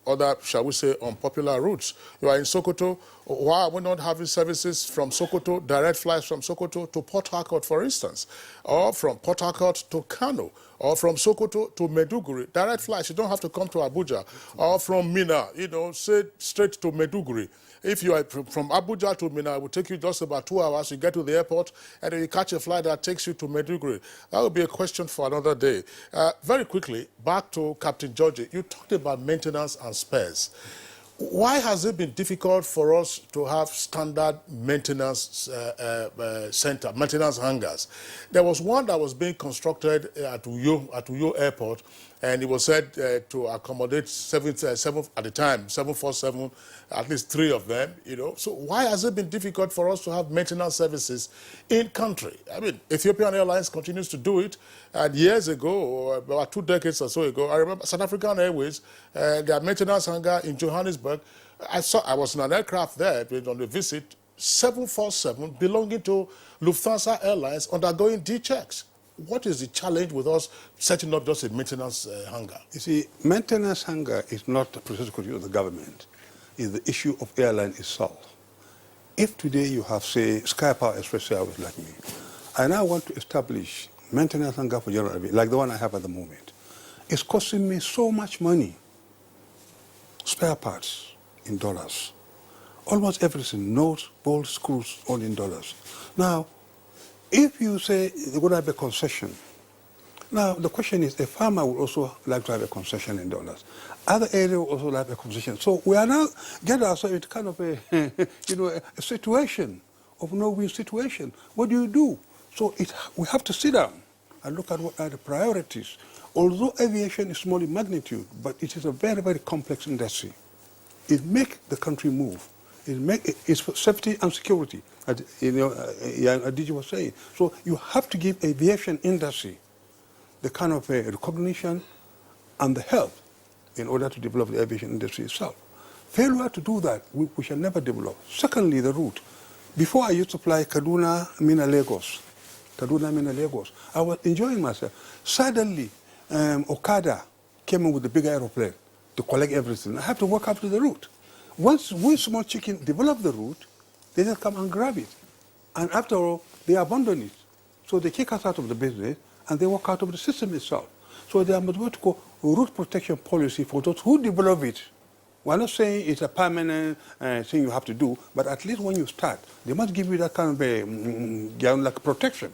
other, shall we say, unpopular routes. You are in Sokoto. Why are we not having services from Sokoto, direct flights from Sokoto to Port Harcourt, for instance, or from Port Harcourt to Kano, or from Sokoto to Maiduguri, direct flights? You don't have to come to Abuja, or from Mina, you know, straight to Maiduguri. If you are from Abuja to Mina, it will take you just about 2 hours. You get to the airport, and then you catch a flight that takes you to Maiduguri. That will be a question for another day. Very quickly, back to Captain Georgie. You talked about maintenance and spares. Why has it been difficult for us to have standard maintenance center, maintenance hangars? There was one that was being constructed at Uyo Airport, And it was said to accommodate seven at the time, 747, at least 3 of them, you know. So why has it been difficult for us to have maintenance services in country? I mean, Ethiopian Airlines continues to do it. And years ago, or about 2 decades or so ago, I remember South African Airways, their maintenance hangar in Johannesburg, I was in an aircraft there on a visit, 747 belonging to Lufthansa Airlines undergoing D-checks. What is the challenge with us setting up just a maintenance hangar? You see, maintenance hangar is not a procedure of the government. It's the issue of airline itself. If today you have, say, Sky Power Express Airways like me, I now want to establish maintenance hangar for general aviation, like the one I have at the moment. It's costing me so much money. Spare parts in dollars. Almost everything, notes, bolts, screws, all in dollars. Now, if you say you're going to have a concession, now the question is, a farmer would also like to have a concession in dollars. Other areas would also like a concession. So we are now getting ourselves into kind of a, a situation of no-win situation. What do? So we have to sit down and look at what are the priorities. Although aviation is small in magnitude, but it is a very, very complex industry. It makes the country move. It's for safety and security, as Adiji was saying. So you have to give aviation industry the kind of recognition and the help in order to develop the aviation industry itself. Failure to do that, we shall never develop. Secondly, the route. Before I used to fly Kaduna, Mina, Lagos. I was enjoying myself. Suddenly, Okada came in with a big aeroplane to collect everything. I have to walk up to the route. Once we small chicken develop the route, they just come and grab it. And after all, they abandon it. So they kick us out of the business and they walk out of the system itself. So there must be a route protection policy for those who develop it. We're not saying it's a permanent thing you have to do, but at least when you start, they must give you that kind of like protection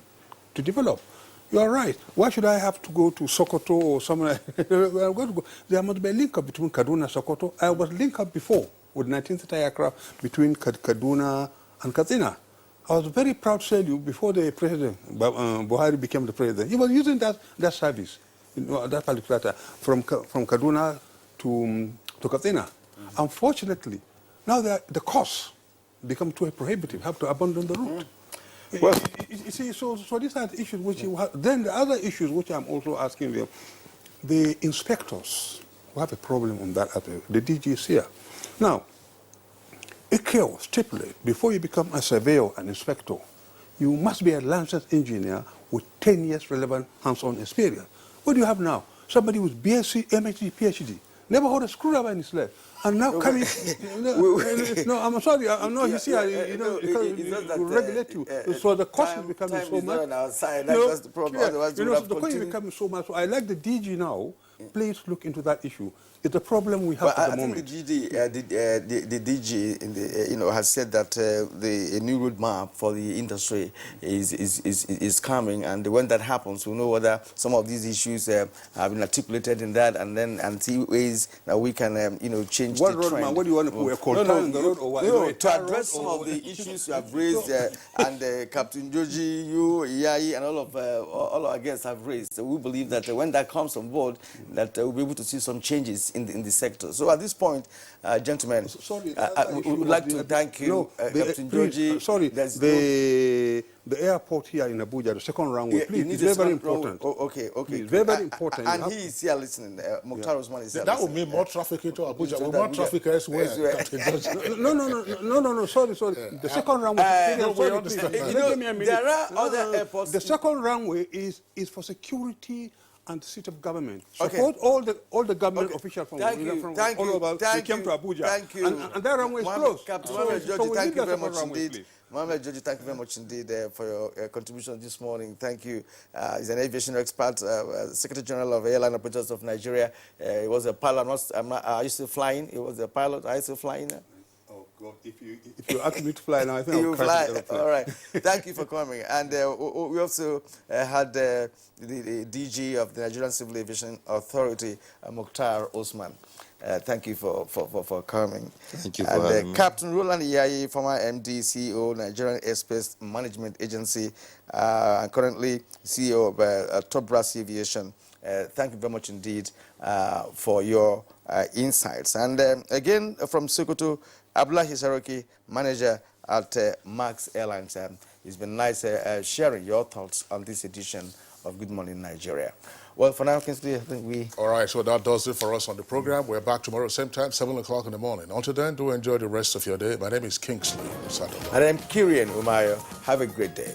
to develop. You are right. Why should I have to go to Sokoto or somewhere? There must be a link up between Kaduna and Sokoto. I was linked up before with 1930 aircraft between Kaduna and Katsina. I was very proud to tell you, before the president, Buhari became the president, he was using that service, that particular time, from Kaduna to Katsina. Unfortunately, now the costs become too prohibitive. You have to abandon the route. Well, you see, so these are the issues which you have. Then the other issues which I'm also asking you, the inspectors who have a problem on that, the DGs here. Now, ICAO stipulates before you become a surveyor and inspector, you must be a licensed engineer with 10 years relevant hands-on experience. What do you have now? Somebody with BSc, MHD, PhD, never hold a screwdriver in his leg. And now coming, no, I'm sorry, I'm not, you see, will regulate you. So the cost is becoming so much. On our side, that's the problem. Otherwise, so the cost is becoming so much. So I like the DG now. Please look into that issue. It's a problem we have at the moment. I think the DG in the, has said that a new roadmap for the industry is coming, and when that happens, we'll know whether some of these issues have been articulated in that, and see ways that we can change what the trend. What do you want to put a road or what? No, to address some of the issues you have raised, and Captain Joji, you, Iyai, and all our guests have raised. So we believe that when that comes on board, that we'll be able to see some changes in the sector. So at this point, gentlemen, we would like to thank you, Captain Joji. Sorry, the airport here in Abuja, the second runway, please, it's very important. Okay. It's very important. And he is here listening. Mukhtar Osman is here. That would mean more traffic into Abuja, more traffic elsewhere. No, sorry. The second runway. There are other airports. The second runway is for security and the seat of government. Support all the government officials from all over. They came to Abuja. Thank you. And that runway is closed. Captain George, thank you very much indeed. Mohamed George, thank you very much indeed for your contribution this morning. Thank you. He's an aviation expert, Secretary General of Airline Operators of Nigeria. He was a pilot. Are you still flying? He was a pilot. Are you still flying? Oh, God. If you ask me to fly now, I think I'll fly. All right. Thank you for coming. And we also had the DG of the Nigerian Civil Aviation Authority, Mukhtar Osman. Thank you for coming. Thank you for having me. Captain Roland Iyayi, former MD, CEO, Nigerian Airspace Management Agency, and currently CEO of Top Brass Aviation. Thank you very much indeed for your insights. And again, from Sokoto, Abdullahi Saroki, manager at Max Airlines. It's been nice sharing your thoughts on this edition of Good Morning Nigeria. Well, for now, Kingsley, I think we... All right, so that does it for us on the program. We're back tomorrow, same time, 7 o'clock in the morning. Until then, do enjoy the rest of your day. My name is Kingsley Sadolo. And I'm Kirian Umayo. Have a great day.